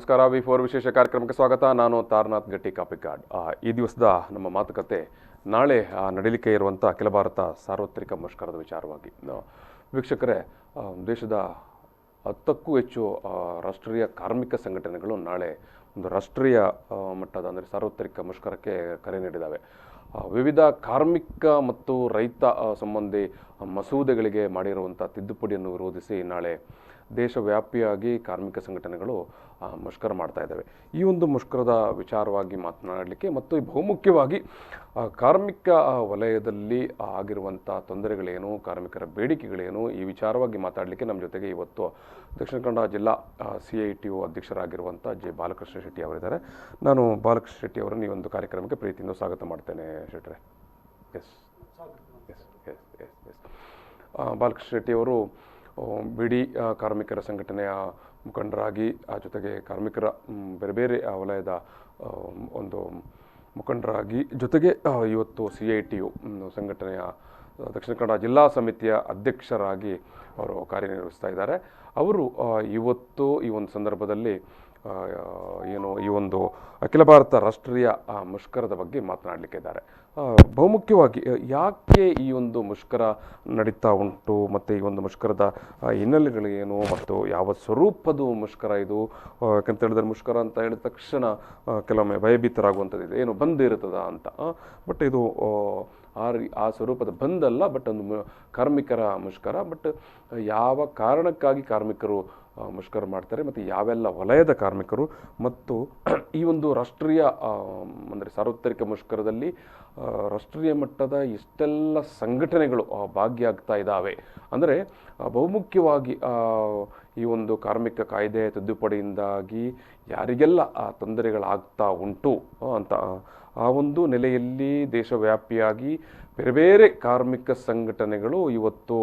ನಮಸ್ಕಾರ. ವಿ4 ವಿಶೇಷ ಕಾರ್ಯಕ್ರಮಕ್ಕೆ ಸ್ವಾಗತ. ನಾನು ತಾರನಾಥ್ ಗಟ್ಟಿ ಕಾಪಿಕಾಡ್. ಈ ದಿವಸದ ನಮ್ಮ ಮಾತುಕತೆ ನಾಳೆ ನಡೀಲಿಕ್ಕೆ ಇರುವಂಥ ಅಖಿಲ ಭಾರತ ಸಾರ್ವತ್ರಿಕ ಮುಷ್ಕರದ ವಿಚಾರವಾಗಿ. ವೀಕ್ಷಕರೇ, ದೇಶದ 10ಕ್ಕೂ ಹೆಚ್ಚು ರಾಷ್ಟ್ರೀಯ ಕಾರ್ಮಿಕ ಸಂಘಟನೆಗಳು ನಾಳೆ ಒಂದು ರಾಷ್ಟ್ರೀಯ ಮಟ್ಟದ ಅಂದರೆ ಸಾರ್ವತ್ರಿಕ ಮುಷ್ಕರಕ್ಕೆ ಕರೆ ನೀಡಿದ್ದಾವೆ. ವಿವಿಧ ಕಾರ್ಮಿಕ ಮತ್ತು ರೈತ ಸಂಬಂಧಿ ಮಸೂದೆಗಳಿಗೆ ಮಾಡಿರುವಂಥ ತಿದ್ದುಪಡಿಯನ್ನು ವಿರೋಧಿಸಿ ನಾಳೆ ದೇಶವ್ಯಾಪಿಯಾಗಿ ಕಾರ್ಮಿಕ ಸಂಘಟನೆಗಳು ಮುಷ್ಕರ ಮಾಡ್ತಾ ಇದ್ದಾವೆ. ಈ ಒಂದು ಮುಷ್ಕರದ ವಿಚಾರವಾಗಿ ಮಾತನಾಡಲಿಕ್ಕೆ ಮತ್ತು ಬಹುಮುಖ್ಯವಾಗಿ ಕಾರ್ಮಿಕ ವಲಯದಲ್ಲಿ ಆಗಿರುವಂಥ ತೊಂದರೆಗಳೇನು, ಕಾರ್ಮಿಕರ ಬೇಡಿಕೆಗಳೇನು, ಈ ವಿಚಾರವಾಗಿ ಮಾತಾಡಲಿಕ್ಕೆ ನಮ್ಮ ಜೊತೆಗೆ ಇವತ್ತು ದಕ್ಷಿಣ ಕನ್ನಡ ಜಿಲ್ಲಾ CITU ಅಧ್ಯಕ್ಷರಾಗಿರುವಂಥ ಜೆ ಬಾಲಕೃಷ್ಣ ಶೆಟ್ಟಿ ಅವರಿದ್ದಾರೆ. ನಾನು ಬಾಲಕೃಷ್ಣ ಶೆಟ್ಟಿ ಅವರನ್ನು ಈ ಒಂದು ಕಾರ್ಯಕ್ರಮಕ್ಕೆ ಪ್ರೀತಿಯಿಂದ ಸ್ವಾಗತ ಮಾಡ್ತೇನೆ. ಶೆಟ್ಟರೆ, S S S S S Balakrishna Shetty ಅವರು ಬಿಡಿ ಕಾರ್ಮಿಕರ ಸಂಘಟನೆಯ ಮುಖಂಡರಾಗಿ, ಜೊತೆಗೆ ಕಾರ್ಮಿಕರ ಬೇರೆ ಬೇರೆ ವಲಯದ ಒಂದು ಮುಖಂಡರಾಗಿ, ಜೊತೆಗೆ ಇವತ್ತು CITU ಸಂಘಟನೆಯ ದಕ್ಷಿಣ ಕನ್ನಡ ಜಿಲ್ಲಾ ಸಮಿತಿಯ ಅಧ್ಯಕ್ಷರಾಗಿ ಅವರು ಕಾರ್ಯನಿರ್ವಹಿಸ್ತಾ ಇದ್ದಾರೆ. ಅವರು ಇವತ್ತು ಈ ಒಂದು ಸಂದರ್ಭದಲ್ಲಿ ಏನು ಈ ಒಂದು ಅಖಿಲ ಭಾರತ ರಾಷ್ಟ್ರೀಯ ಮುಷ್ಕರದ ಬಗ್ಗೆ ಮಾತನಾಡಲಿಕ್ಕಿದ್ದಾರೆ. ಬಹುಮುಖ್ಯವಾಗಿ ಯಾಕೆ ಈ ಒಂದು ಮುಷ್ಕರ ನಡೀತಾ ಉಂಟು, ಮತ್ತು ಈ ಒಂದು ಮುಷ್ಕರದ ಹಿನ್ನೆಲೆಗಳೇನು, ಮತ್ತು ಯಾವ ಸ್ವರೂಪದ ಮುಷ್ಕರ ಇದು, ಯಾಕಂತ ಹೇಳಿದ್ರೆ ಮುಷ್ಕರ ಅಂತ ಹೇಳಿದ ತಕ್ಷಣ ಕೆಲವೊಮ್ಮೆ ಭಯಭೀತರಾಗುವಂಥದ್ದು ಏನು ಬಂದ್ ಇರ್ತದ ಅಂತ. ಬಟ್ ಇದು ಆ ಸ್ವರೂಪದ ಬಂದಲ್ಲ, ಬಟ್ ಒಂದು ಕಾರ್ಮಿಕರ ಮುಷ್ಕರ. ಬಟ್ ಯಾವ ಕಾರಣಕ್ಕಾಗಿ ಕಾರ್ಮಿಕರು ಮುಷ್ಕರ ಮಾಡ್ತಾರೆ, ಮತ್ತು ಯಾವೆಲ್ಲ ವಲಯದ ಕಾರ್ಮಿಕರು, ಮತ್ತು ಈ ಒಂದು ರಾಷ್ಟ್ರೀಯ ಅಂದರೆ ಸಾರ್ವತ್ರಿಕ ಮುಷ್ಕರದಲ್ಲಿ ರಾಷ್ಟ್ರೀಯ ಮಟ್ಟದ ಇಷ್ಟೆಲ್ಲ ಸಂಘಟನೆಗಳು ಭಾಗಿಯಾಗ್ತಾ ಇದ್ದಾವೆ. ಅಂದರೆ ಬಹುಮುಖ್ಯವಾಗಿ ಈ ಒಂದು ಕಾರ್ಮಿಕ ಕಾಯ್ದೆ ತಿದ್ದುಪಡಿಯಿಂದಾಗಿ ಯಾರಿಗೆಲ್ಲ ತೊಂದರೆಗಳಾಗ್ತಾ ಉಂಟು ಅಂತ ಆ ಒಂದು ನೆಲೆಯಲ್ಲಿ ದೇಶವ್ಯಾಪಿಯಾಗಿ ಬೇರೆ ಬೇರೆ ಕಾರ್ಮಿಕ ಸಂಘಟನೆಗಳು ಇವತ್ತು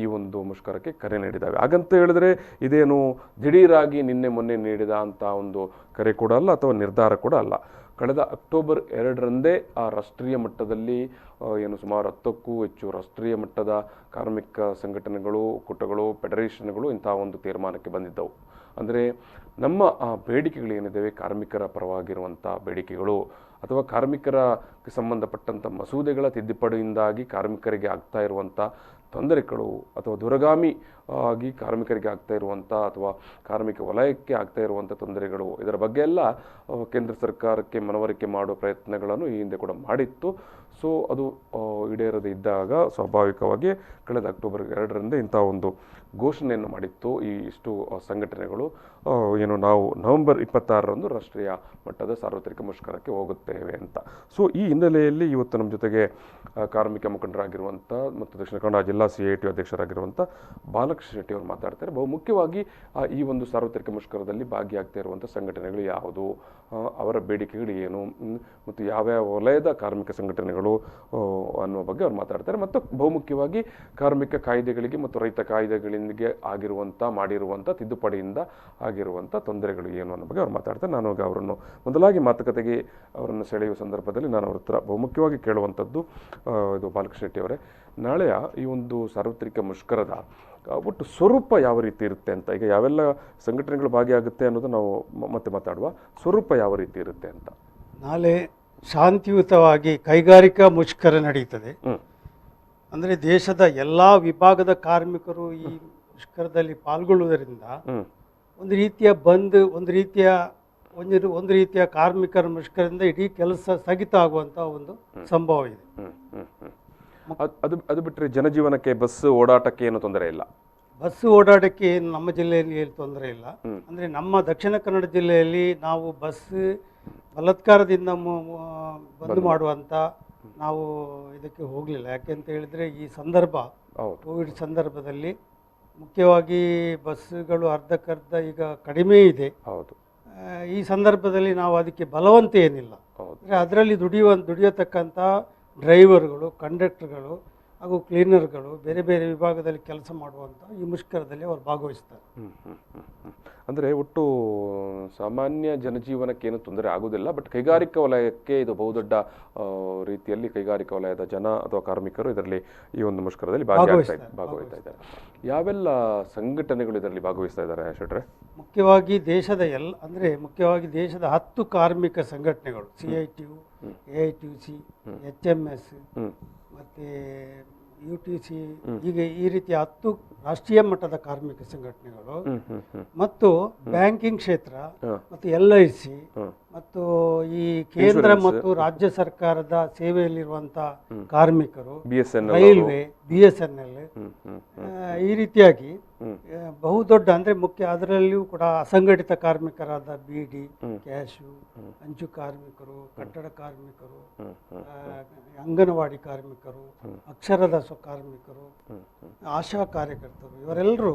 ಈ ಒಂದು ಮುಷ್ಕರಕ್ಕೆ ಕರೆ ನೀಡಿದ್ದಾವೆ. ಹಾಗಂತ ಹೇಳಿದ್ರೆ ಇದೇನು ದಿಢೀರಾಗಿ ನಿನ್ನೆ ಮೊನ್ನೆ ನೀಡಿದ ಅಂತ ಒಂದು ಕರೆ ಕೂಡ ಅಲ್ಲ, ಅಥವಾ ನಿರ್ಧಾರ ಕೂಡ ಅಲ್ಲ. ಕಳೆದ ಅಕ್ಟೋಬರ್ 2ರಂದೇ ಆ ರಾಷ್ಟ್ರೀಯ ಮಟ್ಟದಲ್ಲಿ ಏನು ಸುಮಾರು 10ಕ್ಕೂ ಹೆಚ್ಚು ರಾಷ್ಟ್ರೀಯ ಮಟ್ಟದ ಕಾರ್ಮಿಕ ಸಂಘಟನೆಗಳು, ಕೂಟಗಳು, ಫೆಡರೇಷನ್ಗಳು ಇಂಥ ಒಂದು ತೀರ್ಮಾನಕ್ಕೆ ಬಂದಿದ್ದವು. ಅಂದರೆ ನಮ್ಮ ಬೇಡಿಕೆಗಳೇನಿದ್ದಾವೆ, ಕಾರ್ಮಿಕರ ಪರವಾಗಿರುವಂಥ ಬೇಡಿಕೆಗಳು, ಅಥವಾ ಕಾರ್ಮಿಕರಿಗೆ ಸಂಬಂಧಪಟ್ಟಂಥ ಮಸೂದೆಗಳ ತಿದ್ದುಪಡಿಯಿಂದಾಗಿ ಕಾರ್ಮಿಕರಿಗೆ ಆಗ್ತಾ ಇರುವಂಥ ತೊಂದರೆಗಳು, ಅಥವಾ ದುರಗಾಮಿ ಆಗಿ ಕಾರ್ಮಿಕರಿಗೆ ಆಗ್ತಾ ಇರುವಂಥ, ಅಥವಾ ಕಾರ್ಮಿಕ ವಲಯಕ್ಕೆ ಆಗ್ತಾ ಇರುವಂಥ ತೊಂದರೆಗಳು, ಇದರ ಬಗ್ಗೆ ಎಲ್ಲ ಕೇಂದ್ರ ಸರ್ಕಾರಕ್ಕೆ ಮನವರಿಕೆ ಮಾಡುವ ಪ್ರಯತ್ನಗಳನ್ನು ಈ ಹಿಂದೆ ಕೂಡ ಮಾಡಿತ್ತು. ಸೊ ಅದು ಈಡೇರದೇ ಇದ್ದಾಗ ಸ್ವಾಭಾವಿಕವಾಗಿ ಕಳೆದ ಅಕ್ಟೋಬರ್ 2ರಂದೇ ಇಂಥ ಒಂದು ಘೋಷಣೆಯನ್ನು ಮಾಡಿತ್ತು ಈ ಇಷ್ಟು ಸಂಘಟನೆಗಳು. ಏನು ನಾವು ನವೆಂಬರ್ 26ರಂದು ರಾಷ್ಟ್ರೀಯ ಮಟ್ಟದ ಸಾರ್ವತ್ರಿಕ ಮುಷ್ಕರಕ್ಕೆ ಹೋಗುತ್ತೇವೆ ಅಂತ. ಸೊ ಈ ಹಿನ್ನೆಲೆಯಲ್ಲಿ ಇವತ್ತು ನಮ್ಮ ಜೊತೆಗೆ ಕಾರ್ಮಿಕ ಮುಖಂಡರಾಗಿರುವಂಥ ಮತ್ತು ದಕ್ಷಿಣ ಕನ್ನಡ ಜಿಲ್ಲಾ CITU ಅಧ್ಯಕ್ಷರಾಗಿರುವಂಥ ಬಾಲಕೃಷ್ಣ ಶೆಟ್ಟಿ ಅವರು ಮಾತಾಡ್ತಾರೆ. ಬಹುಮುಖ್ಯವಾಗಿ ಈ ಒಂದು ಸಾರ್ವತ್ರಿಕ ಮುಷ್ಕರದಲ್ಲಿ ಭಾಗಿಯಾಗ್ತಾ ಇರುವಂಥ ಸಂಘಟನೆಗಳು ಯಾವುದು, ಅವರ ಬೇಡಿಕೆಗಳು ಏನು, ಮತ್ತು ಯಾವ್ಯಾವ ವಲಯದ ಕಾರ್ಮಿಕ ಸಂಘಟನೆಗಳು ಅನ್ನುವ ಬಗ್ಗೆ ಅವ್ರು ಮಾತಾಡ್ತಾರೆ. ಮತ್ತು ಬಹುಮುಖ್ಯವಾಗಿ ಕಾರ್ಮಿಕ ಕಾಯ್ದೆಗಳಿಗೆ ಮತ್ತು ರೈತ ಕಾಯ್ದೆಗಳಿಗೆ ಮಾಡಿರುವಂಥ ತಿದ್ದುಪಡಿಯಿಂದ ಆಗಿರುವಂಥ ತೊಂದರೆಗಳು ಏನು ಅನ್ನೋ ಬಗ್ಗೆ ಅವ್ರು ಮಾತಾಡ್ತಾರೆ. ನಾನು ಅವರನ್ನು ಮೊದಲಾಗಿ ಮಾತುಕತೆಗೆ ಅವರನ್ನು ಸೆಳೆಯುವ ಸಂದರ್ಭದಲ್ಲಿ ನಾನು ಅವ್ರ ಹತ್ರ ಬಹುಮುಖ್ಯವಾಗಿ ಕೇಳುವಂಥದ್ದು, ಇದು ಬಾಲಕೃಷ್ಣ ಶೆಟ್ಟಿ ಅವರೇ, ನಾಳೆಯ ಈ ಒಂದು ಸಾರ್ವತ್ರಿಕ ಮುಷ್ಕರದ ಒಟ್ಟು ಸ್ವರೂಪ ಯಾವ ರೀತಿ ಇರುತ್ತೆ ಅಂತ. ಈಗ ಯಾವೆಲ್ಲ ಸಂಘಟನೆಗಳು ಭಾಗಿಯಾಗುತ್ತೆ ಅನ್ನೋದು ನಾವು ಮತ್ತೆ ಮಾತಾಡುವ, ಸ್ವರೂಪ ಯಾವ ರೀತಿ ಇರುತ್ತೆ ಅಂತ. ನಾಳೆ ಶಾಂತಿಯುತವಾಗಿ ಕೈಗಾರಿಕಾ ಮುಷ್ಕರ ನಡೀತದೆ. ಅಂದರೆ ದೇಶದ ಎಲ್ಲ ವಿಭಾಗದ ಕಾರ್ಮಿಕರು ಈ ಮುಷ್ಕರದಲ್ಲಿ ಪಾಲ್ಗೊಳ್ಳುವುದರಿಂದ ಒಂದು ರೀತಿಯ ಬಂದ್, ಒಂದು ರೀತಿಯ ಕಾರ್ಮಿಕರ ಮುಷ್ಕರದಿಂದ ಇಡೀ ಕೆಲಸ ಸ್ಥಗಿತ ಆಗುವಂಥ ಒಂದು ಸಂಭವ ಇದೆ. ಅದು ಬಿಟ್ಟರೆ ಜನಜೀವನಕ್ಕೆ, ಬಸ್ ಓಡಾಟಕ್ಕೆ ಏನು ತೊಂದರೆ ಇಲ್ಲ? ಬಸ್ ಓಡಾಟಕ್ಕೆ ಏನು ನಮ್ಮ ಜಿಲ್ಲೆಯಲ್ಲಿ ಏನು ತೊಂದರೆ ಇಲ್ಲ. ಅಂದರೆ ನಮ್ಮ ದಕ್ಷಿಣ ಕನ್ನಡ ಜಿಲ್ಲೆಯಲ್ಲಿ ನಾವು ಬಸ್ ಬಲಾತ್ಕಾರದಿಂದ ಬಂದ್ ಮಾಡುವಂಥ ನಾವು ಇದಕ್ಕೆ ಹೋಗಲಿಲ್ಲ. ಯಾಕೆಂತ ಹೇಳಿದರೆ ಈ ಸಂದರ್ಭ ಕೋವಿಡ್ ಸಂದರ್ಭದಲ್ಲಿ ಮುಖ್ಯವಾಗಿ ಬಸ್ಸುಗಳು ಅರ್ಧಕ್ಕರ್ಧ ಈಗ ಕಡಿಮೆ ಇದೆ. ಹೌದು. ಈ ಸಂದರ್ಭದಲ್ಲಿ ನಾವು ಅದಕ್ಕೆ ಬಲವಂತ ಏನಿಲ್ಲ. ಅಂದರೆ ಅದರಲ್ಲಿ ದುಡಿಯತಕ್ಕಂಥ ಡ್ರೈವರ್ಗಳು, ಕಂಡಕ್ಟರ್ಗಳು ಹಾಗೂ ಕ್ಲೀನರ್ಗಳು ಬೇರೆ ಬೇರೆ ವಿಭಾಗದಲ್ಲಿ ಕೆಲಸ ಮಾಡುವಂಥ ಈ ಮುಷ್ಕರದಲ್ಲಿ ಅವರು ಭಾಗವಹಿಸ್ತಾರೆ. ಅಂದರೆ ಒಟ್ಟು ಸಾಮಾನ್ಯ ಜನಜೀವನಕ್ಕೆ ಏನು ತೊಂದರೆ ಆಗೋದಿಲ್ಲ, ಬಟ್ ಕೈಗಾರಿಕಾ ವಲಯಕ್ಕೆ ಇದು ಬಹುದೊಡ್ಡ ರೀತಿಯಲ್ಲಿ ಕೈಗಾರಿಕಾ ವಲಯದ ಜನ ಅಥವಾ ಕಾರ್ಮಿಕರು ಇದರಲ್ಲಿ ಈ ಒಂದು ಮುಷ್ಕರದಲ್ಲಿ ಭಾಗವಹಿಸ್ತಾ ಇದ್ದಾರೆ. ಯಾವೆಲ್ಲ ಸಂಘಟನೆಗಳು ಇದರಲ್ಲಿ ಭಾಗವಹಿಸ್ತಾ ಇದ್ದಾರೆ ಶೆಟ್ರೆ? ಮುಖ್ಯವಾಗಿ ಮುಖ್ಯವಾಗಿ ದೇಶದ 10 ಕಾರ್ಮಿಕ ಸಂಘಟನೆಗಳು, CITU, AITUC, HMS ಮತ್ತು UTC, ಹೀಗೆ ಈ ರೀತಿಯ 10 ರಾಷ್ಟ್ರೀಯ ಮಟ್ಟದ ಕಾರ್ಮಿಕ ಸಂಘಟನೆಗಳು ಮತ್ತು ಬ್ಯಾಂಕಿಂಗ್ ಕ್ಷೇತ್ರ ಮತ್ತು LIC ಮತ್ತು ಈ ಕೇಂದ್ರ ಮತ್ತು ರಾಜ್ಯ ಸರ್ಕಾರದ ಸೇವೆಯಲ್ಲಿರುವಂತಹ ಕಾರ್ಮಿಕರು, ರೈಲ್ವೆ, BSNL, ಈ ರೀತಿಯಾಗಿ ಬಹುದೊಡ್ಡ ಅಂದ್ರೆ ಮುಖ್ಯ ಅದರಲ್ಲಿಯೂ ಕೂಡ ಅಸಂಘಟಿತ ಕಾರ್ಮಿಕರಾದ ಬೀಡಿ, ಕ್ಯಾಶು, ಅಂಚು ಕಾರ್ಮಿಕರು, ಕಟ್ಟಡ ಕಾರ್ಮಿಕರು, ಅಂಗನವಾಡಿ ಕಾರ್ಮಿಕರು, ಅಕ್ಷರದಾಸ ಕಾರ್ಮಿಕರು, ಆಶಾ ಕಾರ್ಯಕರ್ತರು, ಇವರೆಲ್ಲರೂ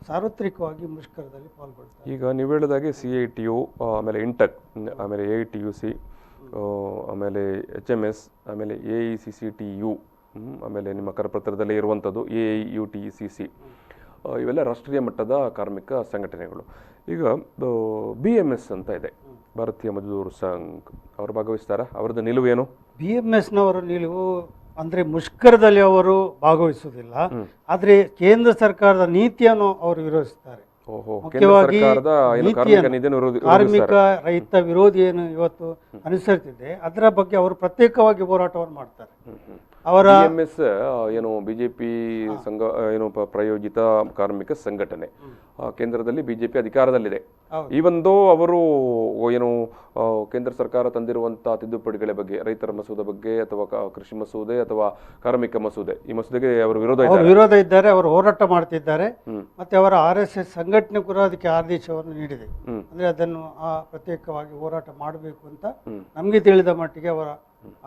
ಸಾರ್ವತ್ರಿಕವಾಗಿ ಮುಷ್ಕರದಲ್ಲಿ ಪಾಲ್ಗೊಳ್ತಾರೆ. ಈಗ ನೀವು ಹೇಳಿದಾಗೆ CITU, ಆಮೇಲೆ ಇಂಟಕ್, ಆಮೇಲೆ AITUC, ಆಮೇಲೆ HMS, ಆಮೇಲೆ AICCTU, ಆಮೇಲೆ ನಿಮ್ಮ ಕರಪತ್ರದಲ್ಲಿ ಇರುವಂಥದ್ದು AIUTCC, ಇವೆಲ್ಲ ರಾಷ್ಟ್ರೀಯ ಮಟ್ಟದ ಕಾರ್ಮಿಕ ಸಂಘಟನೆಗಳು. ಈಗ BMS ಅಂತ ಇದೆ, ಭಾರತೀಯ ಮಜ್ದೂರ್ ಸಂಘ್, ಅವರು ಭಾಗವಹಿಸ್ತಾರಾ? ಅವರದ್ದು ನಿಲುವೇನು? BMSನವರ ನಿಲುವು ಅಂದ್ರೆ ಮುಷ್ಕರದಲ್ಲಿ ಅವರು ಭಾಗವಹಿಸುವುದಿಲ್ಲ, ಆದರೆ ಕೇಂದ್ರ ಸರ್ಕಾರದ ನೀತಿಯನ್ನು ಅವರು ವಿರೋಧಿಸುತ್ತಾರೆ. ಮುಖ್ಯವಾಗಿ ಕಾರ್ಮಿಕ ರೈತ ವಿರೋಧಿ ಏನು ಇವತ್ತು ಅನುಸರಿಸಿದೆ ಅದರ ಬಗ್ಗೆ ಅವರು ಪ್ರತ್ಯೇಕವಾಗಿ ಹೋರಾಟವನ್ನು ಮಾಡ್ತಾರೆ. ಅವರ BMS ಏನು ಬಿಜೆಪಿ ಸಂಘ ಏನು ಪ್ರಾಯೋಜಿತ ಕಾರ್ಮಿಕ ಸಂಘಟನೆ, ಕೇಂದ್ರದಲ್ಲಿ ಬಿಜೆಪಿ ಅಧಿಕಾರದಲ್ಲಿದೆ. ಈವಂದು ಅವರು ಏನು ಕೇಂದ್ರ ಸರ್ಕಾರ ತಂದಿರುವಂತಹ ತಿದ್ದುಪಡಿಗಳ ಬಗ್ಗೆ, ರೈತರ ಮಸೂದೆ ಬಗ್ಗೆ ಅಥವಾ ಕೃಷಿ ಮಸೂದೆ ಅಥವಾ ಕಾರ್ಮಿಕ ಮಸೂದೆ, ಈ ಮಸೂದೆಗೆ ಅವರು ವಿರೋಧ ಇದ್ದಾರೆ, ಅವರು ಹೋರಾಟ ಮಾಡ್ತಿದ್ದಾರೆ. ಮತ್ತೆ ಅವರ RSS ಸಂಘಟನೆ ಕೂಡ ಅದಕ್ಕೆ ಆದೇಶವನ್ನು ನೀಡಿದೆ, ಅಂದ್ರೆ ಅದನ್ನು ಪ್ರತ್ಯೇಕವಾಗಿ ಹೋರಾಟ ಮಾಡಬೇಕು ಅಂತ ನಮ್ಗೆ ತಿಳಿದ ಮಟ್ಟಿಗೆ ಅವರ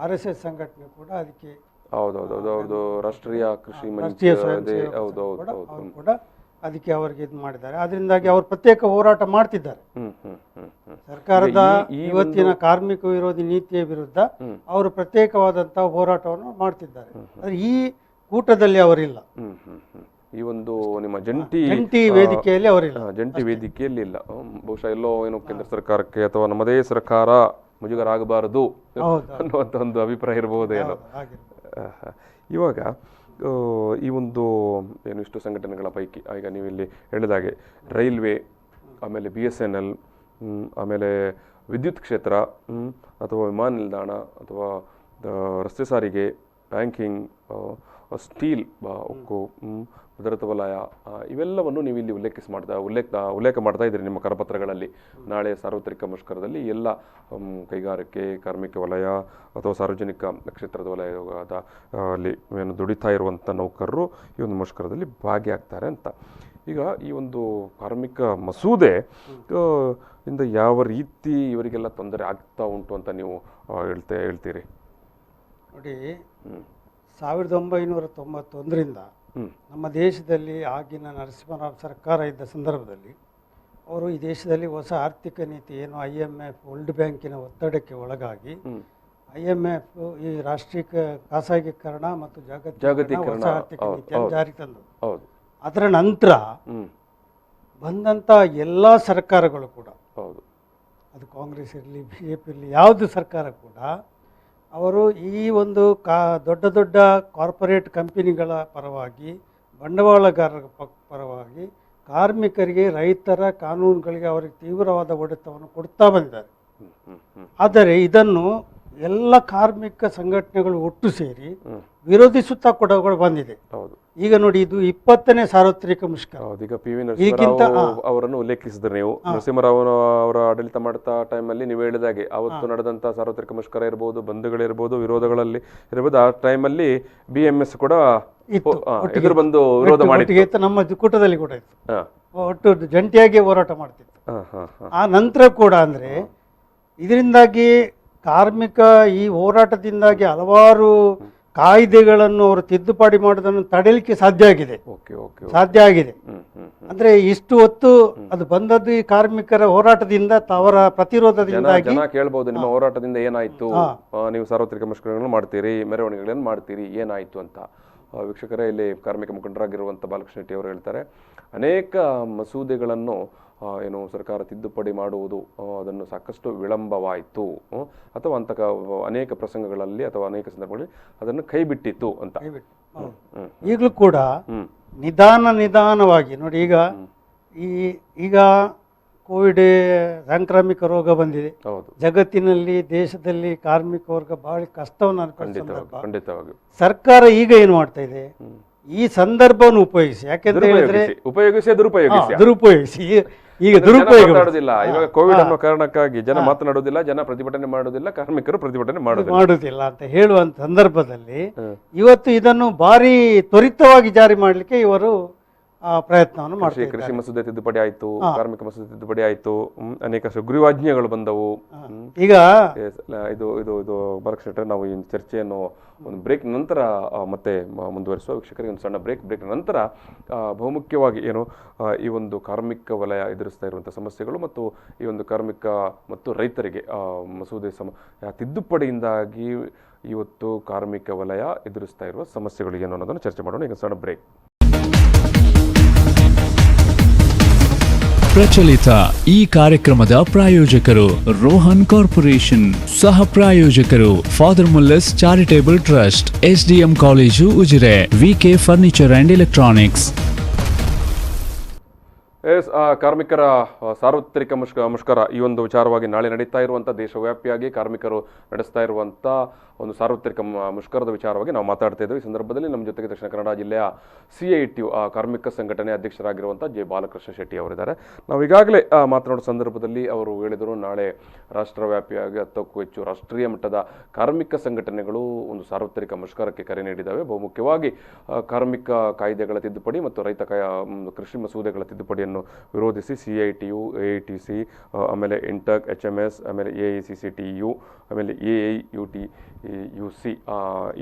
RSS ಸಂಘಟನೆ ಕೂಡ ಅದಕ್ಕೆ ಹೌದೌದು ರಾಷ್ಟ್ರೀಯ ಕೃಷಿ ಕೂಡ ಅದಕ್ಕೆ ಅವರಿಗೆ ಇದು ಮಾಡಿದ್ದಾರೆ. ಅದರಿಂದಾಗಿ ಅವರು ಪ್ರತ್ಯೇಕ ಹೋರಾಟ ಮಾಡ್ತಿದ್ದಾರೆ. ಸರ್ಕಾರದ ಇವತ್ತಿನ ಕಾರ್ಮಿಕ ವಿರೋಧಿ ನೀತಿಯ ವಿರುದ್ಧ ಅವರು ಪ್ರತ್ಯೇಕವಾದಂತಹ ಹೋರಾಟವನ್ನು ಮಾಡ್ತಿದ್ದಾರೆ. ಆದ್ರೆ ಈ ಕೂಟದಲ್ಲಿ ಅವರಿಲ್ಲ, ಈ ಒಂದು ನಿಮ್ಮ ಜಂಟಿ ವೇದಿಕೆಯಲ್ಲಿ ಅವರಿಲ್ಲ, ಜಂಟಿ ವೇದಿಕೆಯಲ್ಲಿ ಇಲ್ಲ. ಬಹುಶಃ ಎಲ್ಲೋ ಏನು ಕೇಂದ್ರ ಸರ್ಕಾರಕ್ಕೆ ಅಥವಾ ನಮ್ಮದೇ ಸರ್ಕಾರ ಮುಜುಗರ ಆಗಬಾರದು ಅನ್ನುವಂಥ ಒಂದು ಅಭಿಪ್ರಾಯ ಇರಬಹುದೇನೋ. ಇವಾಗ ಈ ಒಂದು ಏನು ಇಷ್ಟು ಸಂಘಟನೆಗಳ ಪೈಕಿ ಈಗ ನೀವು ಇಲ್ಲಿ ಹೇಳಿದಾಗೆ ರೈಲ್ವೆ, ಆಮೇಲೆ BSNL, ಆಮೇಲೆ ವಿದ್ಯುತ್ ಕ್ಷೇತ್ರ ಅಥವಾ ವಿಮಾನ ನಿಲ್ದಾಣ ಅಥವಾ ರಸ್ತೆ ಸಾರಿಗೆ, ಬ್ಯಾಂಕಿಂಗ್, ಸ್ಟೀಲ್, ಉಕ್ಕು, ಭದ್ರತಾ ವಲಯ, ಇವೆಲ್ಲವನ್ನು ನೀವು ಇಲ್ಲಿ ಉಲ್ಲೇಖ ಮಾಡ್ತಾ ಇದ್ದೀರಿ ನಿಮ್ಮ ಕರಪತ್ರಗಳಲ್ಲಿ. ನಾಳೆ ಸಾರ್ವತ್ರಿಕ ಮುಷ್ಕರದಲ್ಲಿ ಎಲ್ಲ ಕೈಗಾರಿಕೆ, ಕಾರ್ಮಿಕ ವಲಯ ಅಥವಾ ಸಾರ್ವಜನಿಕ ಕ್ಷೇತ್ರದ ವಲಯದ ಅಲ್ಲಿ ಏನು ದುಡಿತಾ ಇರುವಂಥ ನೌಕರರು ಈ ಒಂದು ಮುಷ್ಕರದಲ್ಲಿ ಭಾಗಿಯಾಗ್ತಾರೆ ಅಂತ. ಈಗ ಈ ಒಂದು ಕಾರ್ಮಿಕ ಮಸೂದೆ ಇಂದ ಯಾವ ರೀತಿ ಇವರಿಗೆಲ್ಲ ತೊಂದರೆ ಆಗ್ತಾ ಉಂಟು ಅಂತ ನೀವು ಹೇಳ್ತೀರಿ? ನೋಡಿ, 1991ರಿಂದ ನಮ್ಮ ದೇಶದಲ್ಲಿ ಆಗಿನ ನರಸಿಂಹರಾವ್ ಸರ್ಕಾರ ಇದ್ದ ಸಂದರ್ಭದಲ್ಲಿ ಅವರು ಈ ದೇಶದಲ್ಲಿ ಹೊಸ ಆರ್ಥಿಕ ನೀತಿ ಏನು IMF, ವರ್ಲ್ಡ್ ಬ್ಯಾಂಕಿನ ಒತ್ತಡಕ್ಕೆ ಒಳಗಾಗಿ IMF ಈ ರಾಷ್ಟ್ರೀಯ ಖಾಸಗೀಕರಣ ಮತ್ತು ಜಾಗತೀಕರಣ ಹೊಸ ಆರ್ಥಿಕ ನೀತಿಯನ್ನು ಜಾರಿಗೆ ತಂದರು. ಅದರ ನಂತರ ಬಂದಂಥ ಎಲ್ಲ ಸರ್ಕಾರಗಳು ಕೂಡ, ಅದು ಕಾಂಗ್ರೆಸ್ ಇರಲಿ, BJP ಇರಲಿ, ಯಾವುದು ಸರ್ಕಾರ ಕೂಡ ಅವರು ಈ ಒಂದು ದೊಡ್ಡ ದೊಡ್ಡ ಕಾರ್ಪೊರೇಟ್ ಕಂಪನಿಗಳ ಪರವಾಗಿ, ಬಂಡವಾಳಗಾರರ ಪರವಾಗಿ, ಕಾರ್ಮಿಕರಿಗೆ, ರೈತರ ಕಾನೂನುಗಳಿಗೆ ಅವರಿಗೆ ತೀವ್ರವಾದ ಹೊಡೆತವನ್ನು ಕೊಡ್ತಾ ಬಂದಿದ್ದಾರೆ. ಆದರೆ ಇದನ್ನು ಎಲ್ಲ ಕಾರ್ಮಿಕ ಸಂಘಟನೆಗಳು ಒಟ್ಟು ಸೇರಿ ವಿರೋಧಿಸುತ್ತಾ ಕೂಡ ಬಂದಿದೆ. ಈಗ ನೋಡಿ, ಇದು 20ನೇ ಸಾರ್ವತ್ರಿಕ ಮುಷ್ಕರ. ಈಗ PV ನರಸಿಂಹರಾವ್ ಅವರನ್ನು ಉಲ್ಲೇಖಿಸಿದ್ರೆ ನೀವು, ನರಸಿಂಹರಾವ್ ಅವರ ಆಡಳಿತ ಮಾಡ್ತಾ ಟೈಮಲ್ಲಿ ನೀವು ಹೇಳಿದಾಗೆ ಅವತ್ತು ನಡೆದಂತ ಸಾರ್ವತ್ರಿಕ ಮುಷ್ಕರ ಇರ್ಬೋದು, ಬಂದ್ಗಳಿರ್ಬೋದು, ವಿರೋಧಗಳಲ್ಲಿ ಇರ್ಬೋದು, ಆ ಟೈಮಲ್ಲಿ BMS ಕೂಡ ಎದುರು ಬಂದು ವಿರೋಧ ಮಾಡಿ ನಮ್ಮ ಕೂಟದಲ್ಲಿ ಕೂಡ ಇತ್ತು, ಒಟ್ಟು ಜಂಟಿಯಾಗಿ ಹೋರಾಟ ಮಾಡ್ತಿತ್ತು. ಆ ನಂತರ ಕೂಡ ಅಂದ್ರೆ ಇದರಿಂದಾಗಿ ಕಾರ್ಮಿಕ ಈ ಹೋರಾಟದಿಂದಾಗಿ ಹಲವಾರು ಕಾಯ್ದೆಗಳನ್ನು ಅವರು ತಿದ್ದುಪಡಿ ಮಾಡೋದನ್ನು ತಡೆಯಲಿಕ್ಕೆ ಸಾಧ್ಯ ಆಗಿದೆ. ಅಂದ್ರೆ ಇಷ್ಟು ಹೊತ್ತು ಅದು ಬಂದದ್ದು ಈ ಕಾರ್ಮಿಕರ ಹೋರಾಟದಿಂದ, ಅವರ ಪ್ರತಿರೋಧದಿಂದಾಗಿ. ಕೇಳಬಹುದು, ನಿಮ್ಮ ಹೋರಾಟದಿಂದ ಏನಾಯ್ತು, ನೀವು ಸಾರ್ವತ್ರಿಕ ಮುಷ್ಕರಗಳನ್ನು ಮಾಡ್ತೀರಿ, ಮೆರವಣಿಗೆಗಳನ್ನು ಮಾಡ್ತೀರಿ, ಏನಾಯ್ತು ಅಂತ. ವೀಕ್ಷಕರೇ, ಇಲ್ಲಿ ಕಾರ್ಮಿಕ ಮುಖಂಡರಾಗಿರುವಂಥ ಬಾಲಕೃಷ್ಣ ಶೆಟ್ಟಿ ಅವರು ಹೇಳ್ತಾರೆ, ಅನೇಕ ಮಸೂದೆಗಳನ್ನು ಏನು ಸರ್ಕಾರ ತಿದ್ದುಪಡಿ ಮಾಡುವುದು ಅದನ್ನು ಸಾಕಷ್ಟು ವಿಳಂಬವಾಯಿತು ಅಥವಾ ಅಂತ ಅನೇಕ ಪ್ರಸಂಗಗಳಲ್ಲಿ ಅಥವಾ ಅನೇಕ ಸಂದರ್ಭಗಳಲ್ಲಿ ಅದನ್ನು ಕೈ ಬಿಟ್ಟಿತ್ತು ಅಂತ. ಈಗಲೂ ಕೂಡ ನಿಧಾನವಾಗಿ ನೋಡಿ, ಈಗ ಕೋವಿಡ್ ಸಾಂಕ್ರಾಮಿಕ ರೋಗ ಬಂದಿದೆ. ಹೌದು, ಜಗತ್ತಿನಲ್ಲಿ ದೇಶದಲ್ಲಿ ಕಾರ್ಮಿಕ ವರ್ಗ ಬಹಳ ಕಷ್ಟವನ್ನು ಅನುಭವಿಸಿದ ಸಂದರ್ಭ. ಖಂಡಿತವಾಗಿ ಸರ್ಕಾರ ಈಗ ಏನು ಮಾಡ್ತಾ ಇದೆ, ಈ ಸಂದರ್ಭವನ್ನು ಉಪಯೋಗಿಸಿ, ಯಾಕೆಂತ ಹೇಳಿದ್ರೆ ದುರುಪಯೋಗಿಸಿ ಈಗ ದುರುಪಯೋಗ ಮಾತಾಡೋದಿಲ್ಲ. ಇವಾಗ ಕೋವಿಡ್ ಅನ್ನೋ ಕಾರಣಕ್ಕಾಗಿ ಜನ ಮಾತನಾಡೋದಿಲ್ಲ, ಜನ ಪ್ರತಿಭಟನೆ ಮಾಡೋದಿಲ್ಲ, ಕಾರ್ಮಿಕರು ಪ್ರತಿಭಟನೆ ಮಾಡುವುದಿಲ್ಲ ಅಂತ ಹೇಳುವಂತ ಸಂದರ್ಭದಲ್ಲಿ ಇವತ್ತು ಇದನ್ನು ಭಾರಿ ತ್ವರಿತವಾಗಿ ಜಾರಿ ಮಾಡಲಿಕ್ಕೆ ಇವರು ಪ್ರಯತ್ನವನ್ನು ಮಾಡ್ತಾರೆ. ಕೃಷಿ ಮಸೂದೆ ತಿದ್ದುಪಡಿ ಆಯ್ತು, ಕಾರ್ಮಿಕ ಮಸೂದೆ ತಿದ್ದುಪಡಿ ಆಯ್ತು, ಅನೇಕ ಸುಗ್ರೀವಾಜ್ಞೆಗಳು ಬಂದವು. ಈಗ ಇದು ಇದು ಇದು ಬಾಲಕೃಷ್ಣ, ನಾವು ಈ ಚರ್ಚೆಯನ್ನು ಒಂದು ಬ್ರೇಕ್ ನಂತರ ಮತ್ತೆ ಮುಂದುವರಿಸುವ. ವೀಕ್ಷಕರಿಗೆ ಒಂದು ಸಣ್ಣ ಬ್ರೇಕ್ ನಂತರ ಬಹುಮುಖ್ಯವಾಗಿ ಏನು ಈ ಒಂದು ಕಾರ್ಮಿಕ ವಲಯ ಎದುರಿಸ್ತಾ ಇರುವಂಥ ಸಮಸ್ಯೆಗಳು ಮತ್ತು ಈ ಒಂದು ಕಾರ್ಮಿಕ ಮತ್ತು ರೈತರಿಗೆ ಮಸೂದೆ ತಿದ್ದುಪಡಿಯಿಂದಾಗಿ ಇವತ್ತು ಕಾರ್ಮಿಕ ವಲಯ ಎದುರಿಸ್ತಾ ಇರುವ ಸಮಸ್ಯೆಗಳು ಏನು ಅನ್ನೋದನ್ನು ಚರ್ಚೆ ಮಾಡೋಣ. ಈಗ ಸಣ್ಣ ಬ್ರೇಕ್. ಪ್ರಚಲಿತ ಈ ಕಾರ್ಯಕ್ರಮದ ಪ್ರಾಯೋಜಕರು ರೋಹನ್ ಕಾರ್ಪೊರೇಷನ್, ಸಹ ಪ್ರಾಯೋಜಕರು father Muller's charitable trust, SDM college Ujire, VK furniture and electronics. ಕಾರ್ಮಿಕರ ಸಾರ್ವತ್ರಿಕ ಮುಷ್ಕರ ಈ ಒಂದು ವಿಚಾರವಾಗಿ ನಾಳೆ ನಡೀತಾ ಇರುವಂಥ ದೇಶವ್ಯಾಪಿಯಾಗಿ ಕಾರ್ಮಿಕರು ನಡೆಸ್ತಾ ಇರುವಂಥ ಒಂದು ಸಾರ್ವತ್ರಿಕ ಮುಷ್ಕರದ ವಿಚಾರವಾಗಿ ನಾವು ಮಾತಾಡ್ತಾ ಇದ್ದೇವೆ. ಈ ಸಂದರ್ಭದಲ್ಲಿ ನಮ್ಮ ಜೊತೆಗೆ ದಕ್ಷಿಣ ಕನ್ನಡ ಜಿಲ್ಲೆಯ CITU ಕಾರ್ಮಿಕ ಸಂಘಟನೆ ಅಧ್ಯಕ್ಷರಾಗಿರುವಂಥ ಜೆ ಬಾಲಕೃಷ್ಣ ಶೆಟ್ಟಿ ಅವರಿದ್ದಾರೆ. ನಾವು ಈಗಾಗಲೇ ಮಾತನಾಡೋ ಸಂದರ್ಭದಲ್ಲಿ ಅವರು ಹೇಳಿದರು, ನಾಳೆ ರಾಷ್ಟ್ರವ್ಯಾಪಿಯಾಗಿ 10ಕ್ಕೂ ಹೆಚ್ಚು ರಾಷ್ಟ್ರೀಯ ಮಟ್ಟದ ಕಾರ್ಮಿಕ ಸಂಘಟನೆಗಳು ಒಂದು ಸಾರ್ವತ್ರಿಕ ಮುಷ್ಕರಕ್ಕೆ ಕರೆ ನೀಡಿದ್ದಾವೆ. ಬಹುಮುಖ್ಯವಾಗಿ ಕಾರ್ಮಿಕ ಕಾಯ್ದೆಗಳ ತಿದ್ದುಪಡಿ ಮತ್ತು ರೈತ ಕೃಷಿ ಮಸೂದೆಗಳ ತಿದ್ದುಪಡಿಯನ್ನು ವಿರೋಧಿಸಿ CITU, AITC, ಆಮೇಲೆ ಇಂಟಕ್, HMS, ಆಮೇಲೆ AICCTU, ಆಮೇಲೆ AIUTUC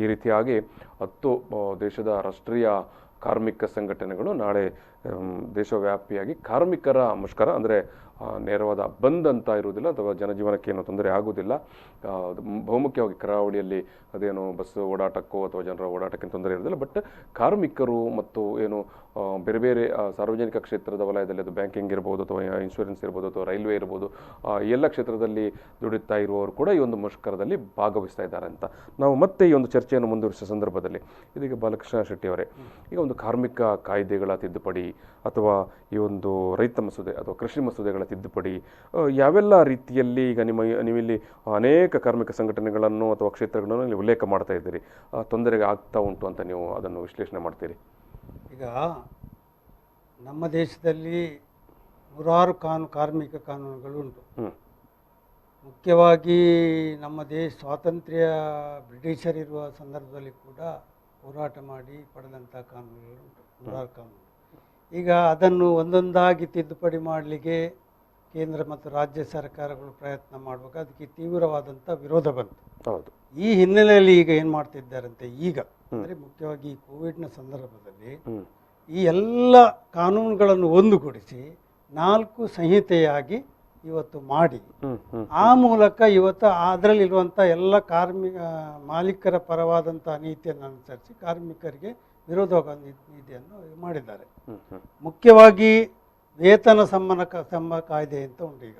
ಈ ರೀತಿಯಾಗಿ 10 ದೇಶದ ರಾಷ್ಟ್ರೀಯ ಕಾರ್ಮಿಕ ಸಂಘಟನೆಗಳು ನಾಳೆ ದೇಶವ್ಯಾಪಿಯಾಗಿ ಕಾರ್ಮಿಕರ ಮುಷ್ಕರ, ಅಂದರೆ ನೇರವಾದ ಬಂದ್ ಅಂತ ಇರುವುದಿಲ್ಲ ಅಥವಾ ಜನಜೀವನಕ್ಕೆ ಏನೋ ತೊಂದರೆ ಆಗುವುದಿಲ್ಲ. ಬಹುಮುಖ್ಯವಾಗಿ ಕರಾವಳಿಯಲ್ಲಿ ಅದೇನು ಬಸ್ ಓಡಾಟಕ್ಕೋ ಅಥವಾ ಜನರ ಓಡಾಟಕ್ಕೆ ತೊಂದರೆ ಇರೋದಿಲ್ಲ, ಬಟ್ ಕಾರ್ಮಿಕರು ಮತ್ತು ಏನು ಬೇರೆ ಬೇರೆ ಸಾರ್ವಜನಿಕ ಕ್ಷೇತ್ರದ ವಲಯದಲ್ಲಿ, ಅದು ಬ್ಯಾಂಕಿಂಗ್ ಇರ್ಬೋದು ಅಥವಾ ಇನ್ಶೂರೆನ್ಸ್ ಇರ್ಬೋದು ಅಥವಾ ರೈಲ್ವೆ ಇರ್ಬೋದು, ಎಲ್ಲ ಕ್ಷೇತ್ರದಲ್ಲಿ ದುಡಿತಾ ಇರುವವರು ಕೂಡ ಈ ಒಂದು ಮುಷ್ಕರದಲ್ಲಿ ಭಾಗವಹಿಸ್ತಾ ಇದ್ದಾರೆ ಅಂತ ನಾವು ಮತ್ತೆ ಈ ಒಂದು ಚರ್ಚೆಯನ್ನು ಮುಂದುವರಿಸುವ ಸಂದರ್ಭದಲ್ಲಿ ಇದೀಗ ಬಾಲಕೃಷ್ಣ ಶೆಟ್ಟಿ ಅವರೇ, ಈಗ ಒಂದು ಕಾರ್ಮಿಕ ಕಾಯ್ದೆಗಳ ತಿದ್ದುಪಡಿ ಅಥವಾ ಈ ಒಂದು ರೈತ ಮಸೂದೆ ಅಥವಾ ಕೃಷಿ ಮಸೂದೆಗಳ ತಿದ್ದುಪಡಿ ಯಾವೆಲ್ಲ ರೀತಿಯಲ್ಲಿ ಈಗ ನೀವಿಲ್ಲಿ ಅನೇಕ ಕಾರ್ಮಿಕ ಸಂಘಟನೆಗಳನ್ನು ಅಥವಾ ಕ್ಷೇತ್ರಗಳನ್ನು ನೀವು ಉಲ್ಲೇಖ ಮಾಡ್ತಾ ಇದ್ದೀರಿ, ತೊಂದರೆಗೆ ಆಗ್ತಾ ಉಂಟು ಅಂತ ನೀವು ಅದನ್ನು ವಿಶ್ಲೇಷಣೆ ಮಾಡ್ತೀರಿ? ಈಗ ನಮ್ಮ ದೇಶದಲ್ಲಿ ನೂರಾರು ಕಾರ್ಮಿಕ ಕಾನೂನುಗಳು ಉಂಟು. ಮುಖ್ಯವಾಗಿ ನಮ್ಮ ದೇಶ ಸ್ವಾತಂತ್ರ್ಯ ಬ್ರಿಟಿಷರಿರುವ ಸಂದರ್ಭದಲ್ಲಿ ಕೂಡ ಹೋರಾಟ ಮಾಡಿ ಪಡೆದಂಥ ಕಾನೂನುಗಳು ಉಂಟು, ನೂರಾರು ಕಾನೂನು. ಈಗ ಅದನ್ನು ಒಂದೊಂದಾಗಿ ತಿದ್ದುಪಡಿ ಮಾಡಲಿಕ್ಕೆ ಕೇಂದ್ರ ಮತ್ತು ರಾಜ್ಯ ಸರ್ಕಾರಗಳು ಪ್ರಯತ್ನ ಮಾಡುವಾಗ ಅದಕ್ಕೆ ತೀವ್ರವಾದಂಥ ವಿರೋಧ ಬಂತು. ಹೌದು. ಈ ಹಿನ್ನೆಲೆಯಲ್ಲಿ ಈಗ ಏನು ಮಾಡ್ತಿದ್ದಾರಂತೆ, ಈಗ ಅಂದರೆ ಮುಖ್ಯವಾಗಿ ಈ ಕೋವಿಡ್ನ ಸಂದರ್ಭದಲ್ಲಿ ಈ ಎಲ್ಲ ಕಾನೂನುಗಳನ್ನು ಒಂದುಗೂಡಿಸಿ 4 ಸಂಹಿತೆಯಾಗಿ ಇವತ್ತು ಮಾಡಿ ಆ ಮೂಲಕ ಇವತ್ತು ಅದರಲ್ಲಿರುವಂಥ ಎಲ್ಲ ಮಾಲೀಕರ ಪರವಾದಂಥ ನೀತಿಯನ್ನು ಅನುಸರಿಸಿ ಕಾರ್ಮಿಕರಿಗೆ ವಿರೋಧ ನೀತಿಯನ್ನು ಮಾಡಿದ್ದಾರೆ. ಮುಖ್ಯವಾಗಿ ವೇತನ ಸಂಬಂಧ ಕಾಯ್ದೆ ಅಂತ ಉಂಟು ಈಗ,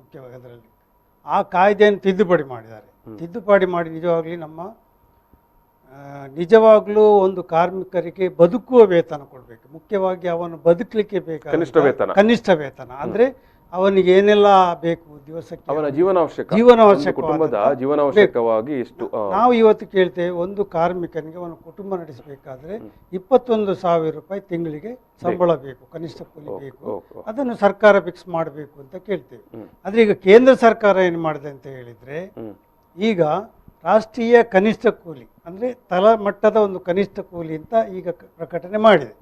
ಮುಖ್ಯವಾಗಿ ಅದರಲ್ಲಿ ಆ ಕಾಯ್ದೆಯನ್ನು ತಿದ್ದುಪಡಿ ಮಾಡಿದ್ದಾರೆ. ತಿದ್ದುಪಡಿ ಮಾಡಿ ನಿಜವಾಗ್ಲೂ ಒಂದು ಕಾರ್ಮಿಕರಿಗೆ ಬದುಕುವ ವೇತನ ಕೊಡಬೇಕು. ಮುಖ್ಯವಾಗಿ ಅವನು ಬದುಕಲಿಕ್ಕೆ ಬೇಕಾದ ಕನಿಷ್ಠ ವೇತನ ಅಂದ್ರೆ ಅವನಿಗೆ ಏನೆಲ್ಲ ಬೇಕು ದಿವಸಕ್ಕೆ, ಅವನ ಜೀವನಾವಶ್ಯಕವಾಗಿ ಎಷ್ಟು ನಾವು ಇವತ್ತು ಕೇಳ್ತೇವೆ. ಒಂದು ಕಾರ್ಮಿಕನಿಗೆ ಅವನ ಕುಟುಂಬ ನಡೆಸಬೇಕಾದ್ರೆ 21,000 ರೂಪಾಯಿ ತಿಂಗಳಿಗೆ ಸಂಬಳ ಬೇಕು, ಕನಿಷ್ಠ ಕೂಲಿ ಬೇಕು. ಅದನ್ನು ಸರ್ಕಾರ ಫಿಕ್ಸ್ ಮಾಡಬೇಕು ಅಂತ ಕೇಳ್ತೇವೆ. ಆದ್ರೆ ಈಗ ಕೇಂದ್ರ ಸರ್ಕಾರ ಏನು ಮಾಡಿದೆ ಅಂತ ಹೇಳಿದ್ರೆ, ಈಗ ರಾಷ್ಟ್ರೀಯ ಕನಿಷ್ಠ ಕೂಲಿ ಅಂದ್ರೆ ತಳಮಟ್ಟದ ಒಂದು ಕನಿಷ್ಠ ಕೂಲಿ ಅಂತ ಈಗ ಪ್ರಕಟಣೆ ಮಾಡಿದೆ.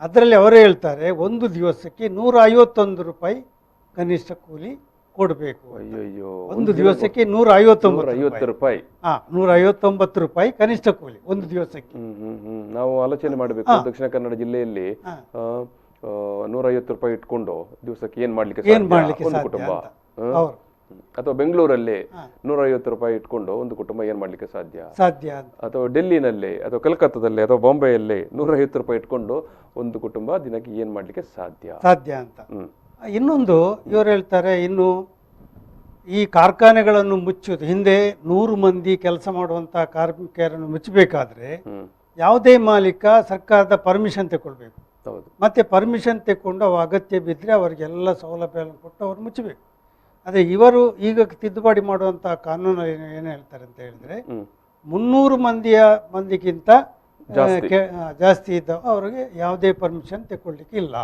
ಅದರಲ್ಲಿ ಅವರು ಹೇಳ್ತಾರೆ, ಒಂದು ದಿವಸಕ್ಕೆ 151 ರೂಪಾಯಿ ಕನಿಷ್ಠ ಕೂಲಿ ಕೊಡಬೇಕು. ಒಂದು ದಿವಸಕ್ಕೆ 159 ರೂಪಾಯಿ 159 ರೂಪಾಯಿ ಕನಿಷ್ಠ ಕೂಲಿ ಒಂದು ದಿವಸಕ್ಕೆ. ನಾವು ಆಲೋಚನೆ ಮಾಡಬೇಕು, ದಕ್ಷಿಣ ಕನ್ನಡ ಜಿಲ್ಲೆಯಲ್ಲಿ 150 ರೂಪಾಯಿ ಇಟ್ಕೊಂಡು ದಿವಸಕ್ಕೆ ಏನ್ ಮಾಡ್ಲಿಕ್ಕೆ ಕುಟುಂಬ, ಅಥವಾ ಬೆಂಗಳೂರಲ್ಲಿ 150 ರೂಪಾಯಿ ಇಟ್ಕೊಂಡು ಒಂದು ಕುಟುಂಬ ಏನ್ ಮಾಡ್ಲಿಕ್ಕೆ ಸಾಧ್ಯ, ಅಥವಾ ಡೆಲ್ಲಿನಲ್ಲಿ ಅಥವಾ ಕಲ್ಕತ್ತಾದಲ್ಲಿ ಅಥವಾ ಬಾಂಬೆಯಲ್ಲಿ 150 ರೂಪಾಯಿ ಇಟ್ಕೊಂಡು ಒಂದು ಕುಟುಂಬ ದಿನಕ್ಕೆ ಏನ್ ಮಾಡ್ಲಿಕ್ಕೆ ಸಾಧ್ಯ ಅಂತ. ಇನ್ನೊಂದು ಇವರು ಹೇಳ್ತಾರೆ, ಇನ್ನು ಈ ಕಾರ್ಖಾನೆಗಳನ್ನು ಮುಚ್ಚುವುದು, ಹಿಂದೆ 100 ಮಂದಿ ಕೆಲಸ ಮಾಡುವಂತಹ ಕಾರ್ಮಿಕರನ್ನು ಮುಚ್ಚಬೇಕಾದ್ರೆ ಯಾವುದೇ ಮಾಲೀಕ ಸರ್ಕಾರದ ಪರ್ಮಿಷನ್ ತಗೊಳ್ಬೇಕು. ಹೌದು. ಮತ್ತು ಪರ್ಮಿಷನ್ ತೆಕ್ಕೊಂಡು ಅವು ಅಗತ್ಯ ಬಿದ್ದರೆ ಅವರಿಗೆಲ್ಲ ಸೌಲಭ್ಯಗಳನ್ನು ಕೊಟ್ಟು ಅವ್ರು ಮುಚ್ಚಬೇಕು. ಅದೇ ಇವರು ಈಗ ತಿದ್ದುಪಡಿ ಮಾಡುವಂಥ ಕಾನೂನು ಏನು ಹೇಳ್ತಾರೆ ಅಂತ ಹೇಳಿದರೆ 300 ಮಂದಿಗಿಂತ ಜಾಸ್ತಿ ಇದ್ದಾವೆ ಅವರಿಗೆ ಯಾವುದೇ ಪರ್ಮಿಷನ್ ತಗೊಳ್ಳಿಕ್ಕೆ ಇಲ್ಲ,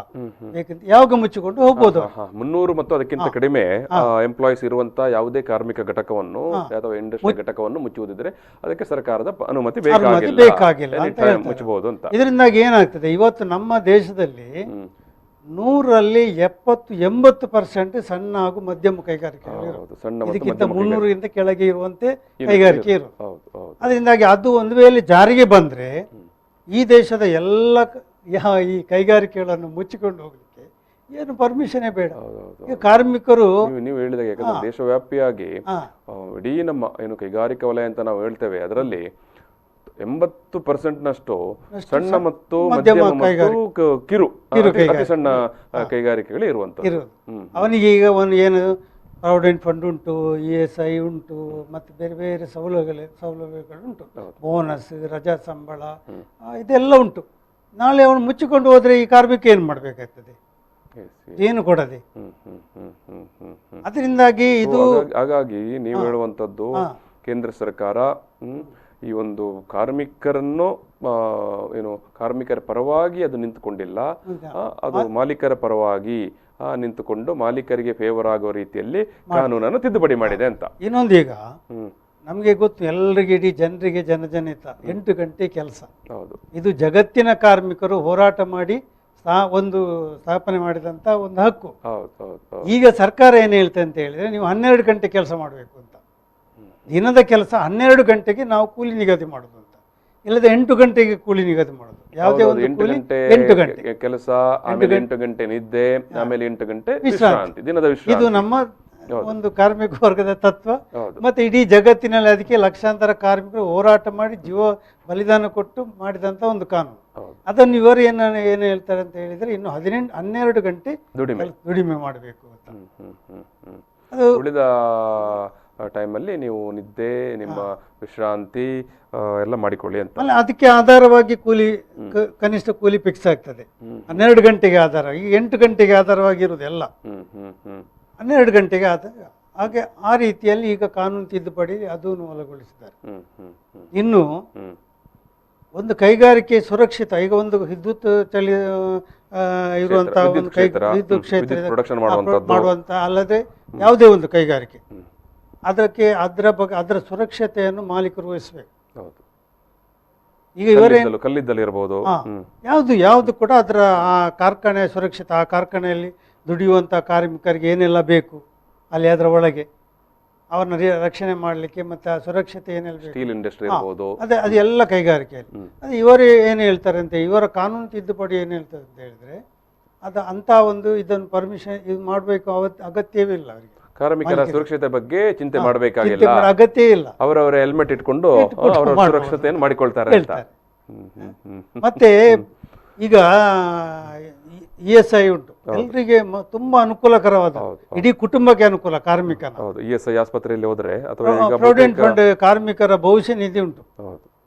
ಬೇಕಂತ ಯಾವಾಗ ಮುಚ್ಚಿಕೊಂಡು ಹೋಗ್ಬೋದು. 300 ಮತ್ತು ಅದಕ್ಕಿಂತ ಕಡಿಮೆ ಎಂಪ್ಲಾಯೀಸ್ ಇರುವಂತ ಯಾವುದೇ ಕಾರ್ಮಿಕ ಘಟಕವನ್ನು ಅಥವಾ ಇಂಡಸ್ಟ್ರಿ ಘಟಕವನ್ನು ಮುಚ್ಚುವುದಿದ್ರೆ ಅದಕ್ಕೆ ಸರ್ಕಾರದ ಅನುಮತಿ ಬೇಕಾಗಿಲ್ಲ ಅಂತ ಮುಚ್ಚಬಹುದು ಅಂತ. ಇದರಿಂದಾಗಿ ಏನಾಗ್ತದೆ, ಇವತ್ತು ನಮ್ಮ ದೇಶದಲ್ಲಿ 100ರಲ್ಲಿ 70-80% ಸಣ್ಣ ಹಾಗೂ ಮಧ್ಯಮ ಕೈಗಾರಿಕೆಗಳು, ಇದಕ್ಕಿಂತ 300ಗಿಂತ ಕೆಳಗೆ ಇರುವಂತೆ ಕೈಗಾರಿಕೆ ಇರೋದು. ಅದರಿಂದಾಗಿ ಅದು ಒಂದು ವೇಳೆ ಜಾರಿಗೆ ಬಂದರೆ ಈ ದೇಶದ ಎಲ್ಲ ಈ ಕೈಗಾರಿಕೆಗಳನ್ನು ಮುಚ್ಚಿಕೊಂಡು ಹೋಗ್ಲಿಕ್ಕೆ ಏನು ಪರ್ಮಿಷನೇ ಬೇಡ. ಈಗ ಕಾರ್ಮಿಕರು ನೀವು ಹೇಳಿದಾಗ, ಯಾಕಂದ್ರೆ ದೇಶವ್ಯಾಪಿಯಾಗಿ ಇಡೀ ನಮ್ಮ ಏನು ಕೈಗಾರಿಕಾ ವಲಯ ಅಂತ ನಾವು ಹೇಳ್ತೇವೆ, ಅದರಲ್ಲಿ 80%ನಷ್ಟು ಸಣ್ಣ ಮತ್ತು ಮಧ್ಯಮ ಮತ್ತು ಕಿರು ಅತಿ ಸಣ್ಣ ಕೈಗಾರಿಕೆಗಳು ಇರುವಂತದ್ದು. ಅವನಿಗೆ ಈಗ ಒಂದು ಏನು ಪ್ರಾವಿಡೆಂಟ್ ಫಂಡ್ ಉಂಟು, ESI ಉಂಟು, ಮತ್ತು ಬೇರೆ ಬೇರೆ ಸೌಲಭ್ಯಗಳು ಉಂಟು, ಬೋನಸ್, ರಜಾ ಸಂಬಳ, ಇದೆಲ್ಲ ಉಂಟು. ನಾಳೆ ಅವನು ಮುಚ್ಚಿಕೊಂಡು ಹೋದ್ರೆ ಈ ಕಾರ್ಮಿಕ ಏನು ಮಾಡಬೇಕಾಗ್ತದೆ, ಏನು ಕೊಡದೆ. ಅದರಿಂದಾಗಿ ಇದು ಹಾಗಾಗಿ ನೀವು ಹೇಳುವಂಥದ್ದು ಕೇಂದ್ರ ಸರ್ಕಾರ ಈ ಒಂದು ಕಾರ್ಮಿಕರನ್ನು ಏನು ಕಾರ್ಮಿಕರ ಪರವಾಗಿ ಅದು ನಿಂತುಕೊಂಡಿಲ್ಲ, ಅದು ಮಾಲೀಕರ ಪರವಾಗಿ ನಿಂತುಕೊಂಡು ಮಾಲೀಕರಿಗೆ ಫೇವರ್ ಆಗೋ ರೀತಿಯಲ್ಲಿ ಕಾನೂನನ್ನು ತಿದ್ದುಪಡಿ ಮಾಡಿದೆ ಅಂತ. ಇನ್ನೊಂದು, ಈಗ ನಮಗೆ ಗೊತ್ತು ಎಲ್ಲರಿಗೆ, ಇಡೀ ಜನರಿಗೆ ಜನಜನಿತ 8 ಗಂಟೆ ಕೆಲಸ. ಹೌದು, ಇದು ಜಗತ್ತಿನ ಕಾರ್ಮಿಕರು ಹೋರಾಟ ಮಾಡಿ ಒಂದು ಸ್ಥಾಪನೆ ಮಾಡಿದಂತ ಒಂದು ಹಕ್ಕು. ಈಗ ಸರ್ಕಾರ ಏನು ಹೇಳ್ತದೆ ಅಂತ ಹೇಳಿದ್ರೆ, ನೀವು 12 ಗಂಟೆ ಕೆಲಸ ಮಾಡಬೇಕು ಅಂತ. ದಿನದ ಕೆಲಸ 12 ಗಂಟೆಗೆ ನಾವು ಕೂಲಿ ನಿಗದಿ ಮಾಡೋದು ಅಂತ, ಇಲ್ಲದೆ 8 ಗಂಟೆಗೆ ಕೂಲಿ ನಿಗದಿ ಮಾಡೋದು. ಯಾವುದೇ ಒಂದು 8 ಗಂಟೆ ಕೆಲಸ, ಆಮೇಲೆ 8 ಗಂಟೆ ನಿದ್ದೆ, ಆಮೇಲೆ 8 ಗಂಟೆ ವಿಶ್ರಾಂತಿ, ದಿನದ ವಿಶ್ರಾಂತಿ. ಇದು ನಮ್ಮ ಒಂದು ಕಾರ್ಮಿಕ ವರ್ಗದ ತತ್ವ. ಮತ್ತೆ ಇಡೀ ಜಗತ್ತಿನಲ್ಲಿ ಅದಕ್ಕೆ ಲಕ್ಷಾಂತರ ಕಾರ್ಮಿಕರು ಹೋರಾಟ ಮಾಡಿ ಜೀವ ಬಲಿದಾನ ಕೊಟ್ಟು ಮಾಡಿದಂತ ಒಂದು ಕಾನೂನು. ಅದನ್ನು ಇವರು ಏನು ಹೇಳ್ತಾರೆ ಅಂತ ಹೇಳಿದ್ರೆ, ಇನ್ನು 12 ಗಂಟೆ ದುಡಿಮೆ ಮಾಡಬೇಕು ಅಂತ. ಅದು ಉಳಿದ ಟೈಮಲ್ಲಿ ನೀವು ನಿದ್ದೆ, ನಿಮ್ಮ ವಿಶ್ರಾಂತಿ ಎಲ್ಲ ಮಾಡಿಕೊಳ್ಳಿ ಅಂತ. ಅದಕ್ಕೆ ಆಧಾರವಾಗಿ ಕೂಲಿ, ಕನಿಷ್ಠ ಕೂಲಿ ಫಿಕ್ಸ್ ಆಗ್ತದೆ 12 ಗಂಟೆಗೆ ಆಧಾರ. ಈಗ 8 ಗಂಟೆಗೆ ಆಧಾರವಾಗಿರುವುದು ಎಲ್ಲ 12 ಗಂಟೆಗೆ ಹಾಗೆ ಆ ರೀತಿಯಲ್ಲಿ ಈಗ ಕಾನೂನು ತಿದ್ದುಪಡಿ ಅದನ್ನು ಒಳಗೊಳಿಸಿದ್ದಾರೆ. ಇನ್ನು ಒಂದು ಕೈಗಾರಿಕೆ ಸುರಕ್ಷಿತ, ಈಗ ಒಂದು ವಿದ್ಯುತ್ ಇರುವಂತಹ ಒಂದು ವಿದ್ಯುತ್ ಕ್ಷೇತ್ರ ಮಾಡುವಂತ ಅಲ್ಲದೆ ಯಾವುದೇ ಒಂದು ಕೈಗಾರಿಕೆ, ಅದರ ಸುರಕ್ಷತೆಯನ್ನು ಮಾಲೀಕರು ವಹಿಸಬೇಕು. ಈಗ ಇವರೇ ಕಲ್ಲಿದ್ದಲಿರಬಹುದು, ಯಾವುದು ಕೂಡ ಅದರ ಆ ಕಾರ್ಖಾನೆ ಸುರಕ್ಷಿತ, ಆ ಕಾರ್ಖಾನೆಯಲ್ಲಿ ದುಡಿಯುವಂಥ ಕಾರ್ಮಿಕರಿಗೆ ಏನೆಲ್ಲ ಬೇಕು ಅಲ್ಲಿ ಅದರ ಒಳಗೆ ಅವ್ರನ್ನ ರಕ್ಷಣೆ ಮಾಡಲಿಕ್ಕೆ, ಮತ್ತು ಆ ಸುರಕ್ಷತೆ ಏನೆಲ್ಲ ಸ್ಟೀಲ್ ಇಂಡಸ್ಟ್ರಿ ಇರಬಹುದು, ಅದೆಲ್ಲ ಕೈಗಾರಿಕೆಯಲ್ಲಿ. ಅದು ಇವರು ಏನು ಹೇಳ್ತಾರೆ ಅಂತ, ಇವರ ಕಾನೂನು ತಿದ್ದುಪಡಿ ಏನು ಹೇಳ್ತಾರೆ ಅಂತ ಹೇಳಿದ್ರೆ, ಅಂಥ ಒಂದು ಇದನ್ನು ಪರ್ಮಿಷನ್ ಇದು ಮಾಡಬೇಕು ಅಗತ್ಯವೇ ಇಲ್ಲ. ಅವರಿಗೆ ಕಾರ್ಮಿಕರ ಸುರಕ್ಷತೆ ಬಗ್ಗೆ ಚಿಂತೆ ಮಾಡಬೇಕಾಗಿಲ್ಲ, ಅಗತ್ಯ ಇಲ್ಲ. ಅವರವರ ಹೆಲ್ಮೆಟ್ ಇಟ್ಕೊಂಡು ಅವರ ಸುರಕ್ಷತೆಯನ್ನು ಮಾಡಿಕೊಳ್ತಾರೆ ಅಂತ. ಮತ್ತೆ ಈಗ ESI ಉಂಟು, ಎಲ್ರಿಗೆ ತುಂಬಾ ಅನುಕೂಲಕರವಾದ, ಇಡೀ ಕುಟುಂಬಕ್ಕೆ ಅನುಕೂಲ. ಕಾರ್ಮಿಕನ ESI ಆಸ್ಪತ್ರೆಯಲ್ಲಿ ಹೋದ್ರೆ ಅಥವಾ ಪ್ರಾವಿಡೆಂಟ್ ಫಂಡ್, ಕಾರ್ಮಿಕರ ಭವಿಷ್ಯ ನಿಧಿ ಉಂಟು.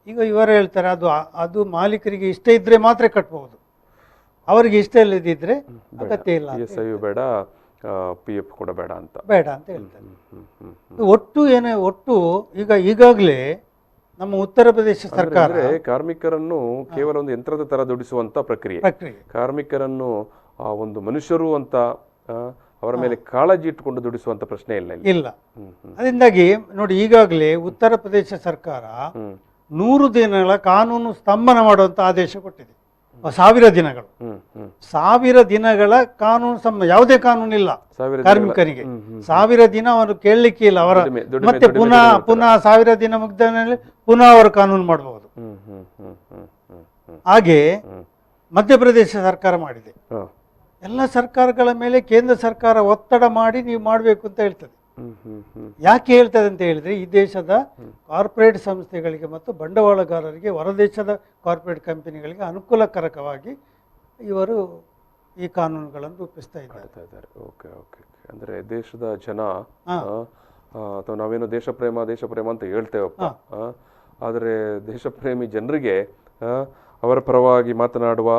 ಈಗ ಇವರು ಹೇಳ್ತಾರೆ ಅದು ಮಾಲೀಕರಿಗೆ ಇಷ್ಟ ಇದ್ರೆ ಮಾತ್ರ ಕಟ್ಟಬಹುದು, ಅವರಿಗೆ ಇಷ್ಟ ಇಲ್ಲದಿದ್ರೆ ಅಗತ್ಯ ಇಲ್ಲ. ESI ಬೇಡ, PF ಕೂಡ ಬೇಡ ಅಂತ ಹೇಳ್ತಾರೆ. ಒಟ್ಟು ಈಗಾಗಲೇ ನಮ್ಮ ಉತ್ತರ ಪ್ರದೇಶ ಸರ್ಕಾರ ಕಾರ್ಮಿಕರನ್ನು ಕೇವಲ ಒಂದು ಯಂತ್ರದ ತರ ದುಡಿಸುವಂತ ಪ್ರಕ್ರಿಯೆ. ಕಾರ್ಮಿಕರನ್ನು ಒಂದು ಮನುಷ್ಯರು ಅಂತ ಅವರ ಮೇಲೆ ಕಾಳಜಿ ಇಟ್ಟುಕೊಂಡು ದುಡಿಸುವಂತ ಪ್ರಶ್ನೆ ಇಲ್ಲ. ಅದರಿಂದಾಗಿ ನೋಡಿ, ಈಗಾಗಲೇ ಉತ್ತರ ಪ್ರದೇಶ ಸರ್ಕಾರ 100 ದಿನಗಳ ಕಾನೂನು ಸ್ತಂಭನ ಮಾಡುವಂತ ಆದೇಶ ಕೊಟ್ಟಿದೆ. 1000 ದಿನಗಳು, 1000 ದಿನಗಳ ಕಾನೂನು ಯಾವುದೇ ಕಾನೂನು ಇಲ್ಲ ಕಾರ್ಮಿಕರಿಗೆ. 1000 ದಿನ ಅವರು ಕೇಳಲಿಕ್ಕೆ ಇಲ್ಲ ಅವರ, ಮತ್ತೆ ಪುನಃ 1000 ದಿನ ಮುಗಿದ ಮೇಲೆ ಪುನಃ ಅವರು ಕಾನೂನು ಮಾಡಬಹುದು. ಹಾಗೆ ಮಧ್ಯಪ್ರದೇಶ ಸರ್ಕಾರ ಮಾಡಿದೆ. ಎಲ್ಲ ಸರ್ಕಾರಗಳ ಮೇಲೆ ಕೇಂದ್ರ ಸರ್ಕಾರ ಒತ್ತಡ ಮಾಡಿ ನೀವು ಮಾಡಬೇಕು ಅಂತ ಹೇಳ್ತದೆ. ಯಾಕೆ ಹೇಳ್ತದೆ ಅಂತ ಹೇಳಿದ್ರೆ, ಈ ದೇಶದ ಕಾರ್ಪೊರೇಟ್ ಸಂಸ್ಥೆಗಳಿಗೆ ಮತ್ತು ಬಂಡವಾಳಗಾರರಿಗೆ, ಹೊರದೇಶದ ಕಾರ್ಪೊರೇಟ್ ಕಂಪನಿಗಳಿಗೆ ಅನುಕೂಲಕರವಾಗಿ ಇವರು ಈ ಕಾನೂನುಗಳನ್ನು ರೂಪಿಸ್ತಾ ಇದ್ದಾರೆ. ಅಂದ್ರೆ ದೇಶದ ಜನ ಅಥವಾ ನಾವೇನು ದೇಶಪ್ರೇಮ ಅಂತ ಹೇಳ್ತೇವಪ್ಪ, ಆದರೆ ದೇಶಪ್ರೇಮಿ ಜನರಿಗೆ ಅವರ ಪರವಾಗಿ ಮಾತನಾಡುವ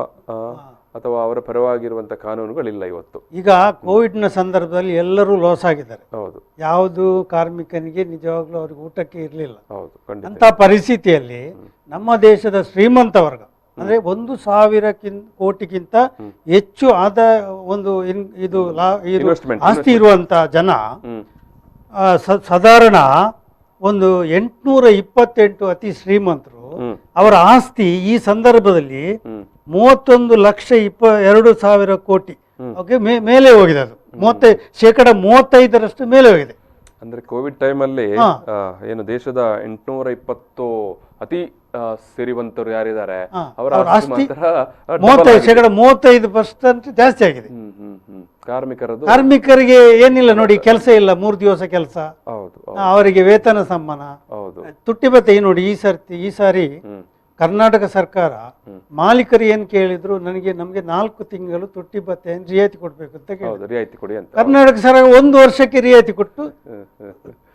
ಅಥವಾ ಅವರ ಪರವಾಗಿರುವಂಥ ಕಾನೂನುಗಳಿಲ್ಲ ಇವತ್ತು. ಈಗ ಕೋವಿಡ್ನ ಸಂದರ್ಭದಲ್ಲಿ ಎಲ್ಲರೂ ಲಾಸ್ ಆಗಿದ್ದಾರೆ. ಹೌದು ಯಾವುದು ಕಾರ್ಮಿಕನಿಗೆ ನಿಜವಾಗ್ಲೂ ಅವ್ರಿಗೆ ಊಟಕ್ಕೆ ಇರಲಿಲ್ಲ. ಹೌದು ಖಂಡಿತ. ಅಂತ ಪರಿಸ್ಥಿತಿಯಲ್ಲಿ ನಮ್ಮ ದೇಶದ ಶ್ರೀಮಂತ ವರ್ಗ ಅಂದ್ರೆ 1,000 ಕೋಟಿಗಿಂತ ಹೆಚ್ಚು ಆದ ಒಂದು ಆಸ್ತಿ ಇರುವಂತ ಜನ ಸಾಧಾರಣ ಒಂದು 828 ಅತಿ ಶ್ರೀಮಂತರು ಅವರ ಆಸ್ತಿ ಈ ಸಂದರ್ಭದಲ್ಲಿ 31,02,000 ಕೋಟಿ ಮೇಲೆ ಹೋಗಿದೆ. ಅದು 35% ಮೇಲೆ ಹೋಗಿದೆ. ಅಂದ್ರೆ ಕೋವಿಡ್ ಟೈಮಲ್ಲಿ ಏನು ದೇಶದ 820 ಅತಿ ಸಿರಿವಂತರು ಯಾರಿದ್ದಾರೆ ಅವರ ಆಸ್ತಿ ಮಾತ್ರ 35% ಜಾಸ್ತಿ ಆಗಿದೆ. ಕಾರ್ಮಿಕರಿಗೆ ಏನಿಲ್ಲ ನೋಡಿ, ಕೆಲಸ ಇಲ್ಲ, 3 ದಿವಸ ಕೆಲಸ, ಅವರಿಗೆ ವೇತನ ಸಮ್ಮಾನ, ತುಟ್ಟಿ ಭತ್ಯೆ ನೋಡಿ. ಈ ಸಾರಿ ಕರ್ನಾಟಕ ಸರ್ಕಾರ ಮಾಲೀಕರು ಏನ್ ಕೇಳಿದ್ರು, ನಮಗೆ 4 ತಿಂಗಳು ತುಟ್ಟಿ ಭತ್ಯೆ ರಿಯಾಯಿತಿ ಕೊಡ್ಬೇಕು ಅಂತ ರಿಯಾಯಿತಿ ಕೊಡಿ ಅಂತ ಕರ್ನಾಟಕ ಸರ್ಕಾರ 1 ವರ್ಷಕ್ಕೆ ರಿಯಾಯಿತಿ ಕೊಟ್ಟು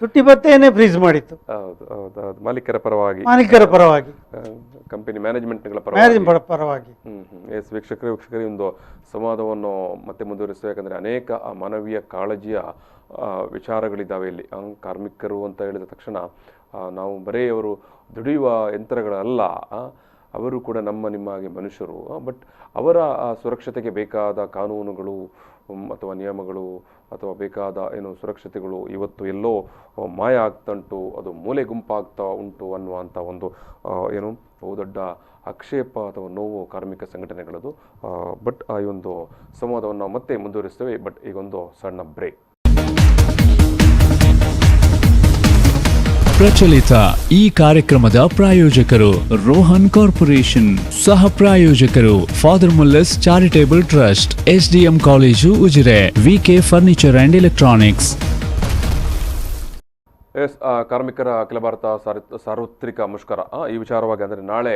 ತುಟ್ಟಿ ಭತ್ಯೆನೇ ಫ್ರೀಸ್ ಮಾಡಿತ್ತು. ಮಾಲೀಕರ ಪರವಾಗಿ ಕಂಪನಿ ಮ್ಯಾನೇಜ್ಮೆಂಟ್ಗಳ ಪರವಾಗಿ. ವೀಕ್ಷಕರೇ, ಒಂದು ಸಂವಾದವನ್ನು ಮತ್ತೆ ಮುಂದುವರಿಸುವ. ಯಾಕಂದ್ರೆ ಅನೇಕ ಮಾನವೀಯ ಕಾಳಜಿಯ ವಿಚಾರಗಳಿದ್ದಾವೆ ಇಲ್ಲಿ. ಕಾರ್ಮಿಕರು ಅಂತ ಹೇಳಿದ ತಕ್ಷಣ ನಾವು ಬರೀ ಅವರು ದುಡಿಯುವ ಯಂತ್ರಗಳಲ್ಲ, ಅವರು ಕೂಡ ನಿಮ್ಮಾಗಿ ಮನುಷ್ಯರು. ಬಟ್ ಅವರ ಸುರಕ್ಷತೆಗೆ ಬೇಕಾದ ಕಾನೂನುಗಳು ಅಥವಾ ನಿಯಮಗಳು ಅಥವಾ ಬೇಕಾದ ಸುರಕ್ಷತೆಗಳು ಇವತ್ತು ಎಲ್ಲೋ ಮಾಯ ಆಗ್ತಾ ಉಂಟು, ಅದು ಮೂಲೆ ಗುಂಪಾಗ್ತಾ ಉಂಟು ಅನ್ನುವಂಥ ಒಂದು ಬಹುದೊಡ್ಡ ಆಕ್ಷೇಪ ಅಥವಾ ನೋವು ಕಾರ್ಮಿಕ ಸಂಘಟನೆಗಳದು. ಬಟ್ ಈ ಒಂದು ಸಂವಾದವನ್ನು ನಾವು ಮತ್ತೆ ಮುಂದುವರಿಸ್ತೇವೆ. ಬಟ್ ಈಗೊಂದು ಸಣ್ಣ ಬ್ರೇಕ್. ಪ್ರಚಲಿತ ಈ ಕಾರ್ಯಕ್ರಮದ ಪ್ರಾಯೋಜಕರು ರೋಹನ್ ಕಾರ್ಪೊರೇಷನ್, ಸಹ ಪ್ರಾಯೋಜಕರು father Muller's charitable trust, SDM college Ujire, VK furniture and electronics. ಕಾರ್ಮಿಕರ ಅಖಿಲ ಭಾರತ ಸಾರ್ವತ್ರಿಕ ಮುಷ್ಕರ ಈ ವಿಚಾರವಾಗಿ ಅಂದರೆ ನಾಳೆ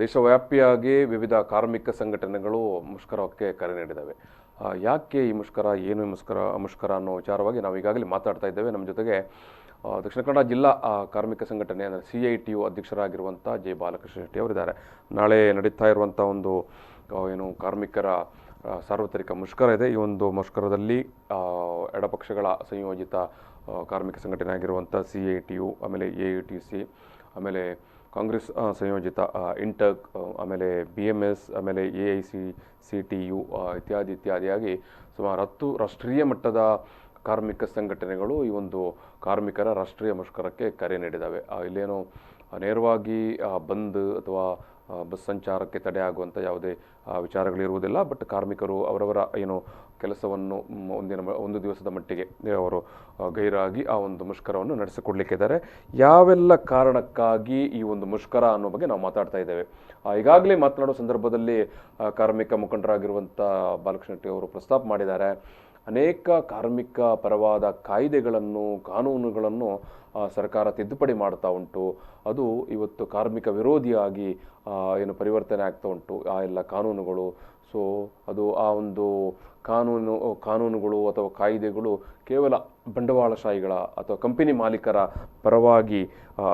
ದೇಶವ್ಯಾಪಿಯಾಗಿ ವಿವಿಧ ಕಾರ್ಮಿಕ ಸಂಘಟನೆಗಳು ಮುಷ್ಕರಕ್ಕೆ ಕರೆ ನೀಡಿದ್ದಾವೆ. ಯಾಕೆ ಈ ಮುಷ್ಕರ, ಏನು ಮುಷ್ಕರ ಅನ್ನೋ ವಿಚಾರವಾಗಿ ನಾವು ಈಗಾಗಲೇ ಮಾತಾಡ್ತಾ ಇದ್ದೇವೆ. ನಮ್ಮ ಜೊತೆಗೆ ದಕ್ಷಿಣ ಕನ್ನಡ ಜಿಲ್ಲಾ ಕಾರ್ಮಿಕ ಸಂಘಟನೆ ಅಂದರೆ CITU ಅಧ್ಯಕ್ಷರಾಗಿರುವಂಥ ಜೆ ಬಾಲಕೃಷ್ಣ ಶೆಟ್ಟಿ ಅವರಿದ್ದಾರೆ. ನಾಳೆ ನಡೀತಾ ಇರುವಂಥ ಒಂದು ಕಾರ್ಮಿಕರ ಸಾರ್ವತ್ರಿಕ ಮುಷ್ಕರ ಇದೆ. ಈ ಒಂದು ಮುಷ್ಕರದಲ್ಲಿ ಎಡಪಕ್ಷಗಳ ಸಂಯೋಜಿತ ಕಾರ್ಮಿಕ ಸಂಘಟನೆ ಆಗಿರುವಂಥ CITU, ಆಮೇಲೆ AUTC, ಆಮೇಲೆ ಕಾಂಗ್ರೆಸ್ ಸಂಯೋಜಿತ ಇಂಟಕ್, ಆಮೇಲೆ BMS, ಆಮೇಲೆ AICTU ಇತ್ಯಾದಿಯಾಗಿ ಸುಮಾರು 10 ರಾಷ್ಟ್ರೀಯ ಮಟ್ಟದ ಕಾರ್ಮಿಕ ಸಂಘಟನೆಗಳು ಈ ಒಂದು ಕಾರ್ಮಿಕರ ರಾಷ್ಟ್ರೀಯ ಮುಷ್ಕರಕ್ಕೆ ಕರೆ ನೀಡಿದ್ದಾವೆ. ಇಲ್ಲೇನೋ ನೇರವಾಗಿ ಬಂದ್ ಅಥವಾ ಬಸ್ ಸಂಚಾರಕ್ಕೆ ತಡೆ ಆಗುವಂಥ ಯಾವುದೇ ವಿಚಾರಗಳಿರುವುದಿಲ್ಲ. ಬಟ್ ಕಾರ್ಮಿಕರು ಅವರವರ ಕೆಲಸವನ್ನು ಒಂದು ದಿವಸದ ಮಟ್ಟಿಗೆ ಅವರು ಗೈರಾಗಿ ಆ ಒಂದು ಮುಷ್ಕರವನ್ನು ನಡೆಸಿಕೊಡ್ಲಿಕ್ಕಿದ್ದಾರೆ. ಯಾವೆಲ್ಲ ಕಾರಣಕ್ಕಾಗಿ ಈ ಒಂದು ಮುಷ್ಕರ ಅನ್ನೋ ಬಗ್ಗೆ ನಾವು ಮಾತಾಡ್ತಾ ಇದ್ದೇವೆ. ಈಗಾಗಲೇ ಮಾತನಾಡೋ ಸಂದರ್ಭದಲ್ಲಿ ಕಾರ್ಮಿಕ ಮುಖಂಡರಾಗಿರುವಂಥ ಬಾಲಕೃಷ್ಣ ಶೆಟ್ಟಿ ಅವರು ಪ್ರಸ್ತಾಪ ಮಾಡಿದ್ದಾರೆ. ಅನೇಕ ಕಾರ್ಮಿಕ ಪರವಾದ ಕಾನೂನುಗಳನ್ನು ಸರ್ಕಾರ ತಿದ್ದುಪಡಿ ಮಾಡ್ತಾ ಉಂಟು. ಅದು ಇವತ್ತು ಕಾರ್ಮಿಕ ವಿರೋಧಿಯಾಗಿ ಪರಿವರ್ತನೆ ಆಗ್ತಾ ಉಂಟು ಆ ಎಲ್ಲ ಕಾನೂನುಗಳು. ಸೊ ಅದು ಆ ಒಂದು ಕಾನೂನುಗಳು ಅಥವಾ ಕಾಯ್ದೆಗಳು ಕೇವಲ ಬಂಡವಾಳಶಾಹಿಗಳ ಅಥವಾ ಕಂಪನಿ ಮಾಲೀಕರ ಪರವಾಗಿ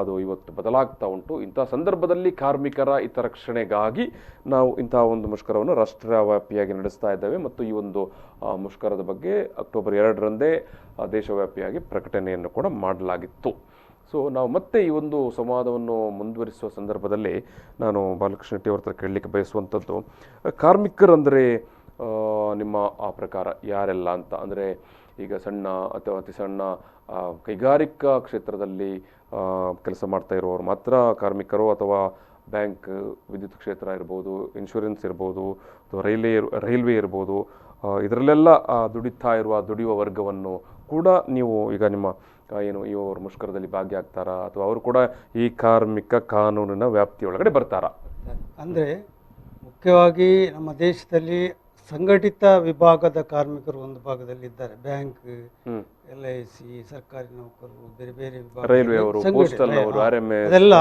ಅದು ಇವತ್ತು ಬದಲಾಗ್ತಾ ಉಂಟು. ಇಂಥ ಸಂದರ್ಭದಲ್ಲಿ ಕಾರ್ಮಿಕರ ಹಿತರಕ್ಷಣೆಗಾಗಿ ನಾವು ಇಂತಹ ಒಂದು ಮುಷ್ಕರವನ್ನು ರಾಷ್ಟ್ರವ್ಯಾಪಿಯಾಗಿ ನಡೆಸ್ತಾ ಇದ್ದೇವೆ. ಮತ್ತು ಈ ಒಂದು ಮುಷ್ಕರದ ಬಗ್ಗೆ ಅಕ್ಟೋಬರ್ 2ರಂದೇ ದೇಶವ್ಯಾಪಿಯಾಗಿ ಪ್ರಕಟಣೆಯನ್ನು ಕೂಡ ಮಾಡಲಾಗಿತ್ತು. ಸೊ ನಾವು ಮತ್ತೆ ಈ ಒಂದು ಸಂವಾದವನ್ನು ಮುಂದುವರಿಸುವ ಸಂದರ್ಭದಲ್ಲಿ ನಾನು ಬಾಲಕೃಷ್ಣ ಶೆಟ್ಟಿ ಅವ್ರ ಹತ್ರ ಕೇಳಲಿಕ್ಕೆ ಬಯಸುವಂಥದ್ದು, ಕಾರ್ಮಿಕರಂದರೆ ನಿಮ್ಮ ಆ ಪ್ರಕಾರ ಯಾರೆಲ್ಲ ಅಂತ. ಅಂದರೆ ಈಗ ಸಣ್ಣ ಅಥವಾ ಅತಿ ಸಣ್ಣ ಕೈಗಾರಿಕಾ ಕ್ಷೇತ್ರದಲ್ಲಿ ಕೆಲಸ ಮಾಡ್ತಾ ಇರೋರು ಮಾತ್ರ ಕಾರ್ಮಿಕರು, ಅಥವಾ ಬ್ಯಾಂಕ್, ವಿದ್ಯುತ್ ಕ್ಷೇತ್ರ ಇರ್ಬೋದು, ಇನ್ಶೂರೆನ್ಸ್ ಇರ್ಬೋದು, ಅಥವಾ ರೈಲ್ವೆ ಇರ್ಬೋದು, ಇದರಲ್ಲೆಲ್ಲ ದುಡಿಯುವ ವರ್ಗವನ್ನು ಕೂಡ ನೀವು ಈಗ ನಿಮ್ಮ ಇವರು ಮುಷ್ಕರದಲ್ಲಿ ಭಾಗಿಯಾಗ್ತಾರಾ ಅಥವಾ ಅವರು ಕೂಡ ಈ ಕಾರ್ಮಿಕ ಕಾನೂನಿನ ವ್ಯಾಪ್ತಿಯೊಳಗಡೆ ಬರ್ತಾರಾ? ಅಂದರೆ ಮುಖ್ಯವಾಗಿ ನಮ್ಮ ದೇಶದಲ್ಲಿ ಸಂಘಟಿತ ವಿಭಾಗದ ಕಾರ್ಮಿಕರು ಒಂದು ಭಾಗದಲ್ಲಿ ಇದ್ದಾರೆ. ಬ್ಯಾಂಕ್, LIC, ಸರ್ಕಾರಿ ನೌಕರರು, ಬೇರೆ ಬೇರೆ ಅದೆಲ್ಲ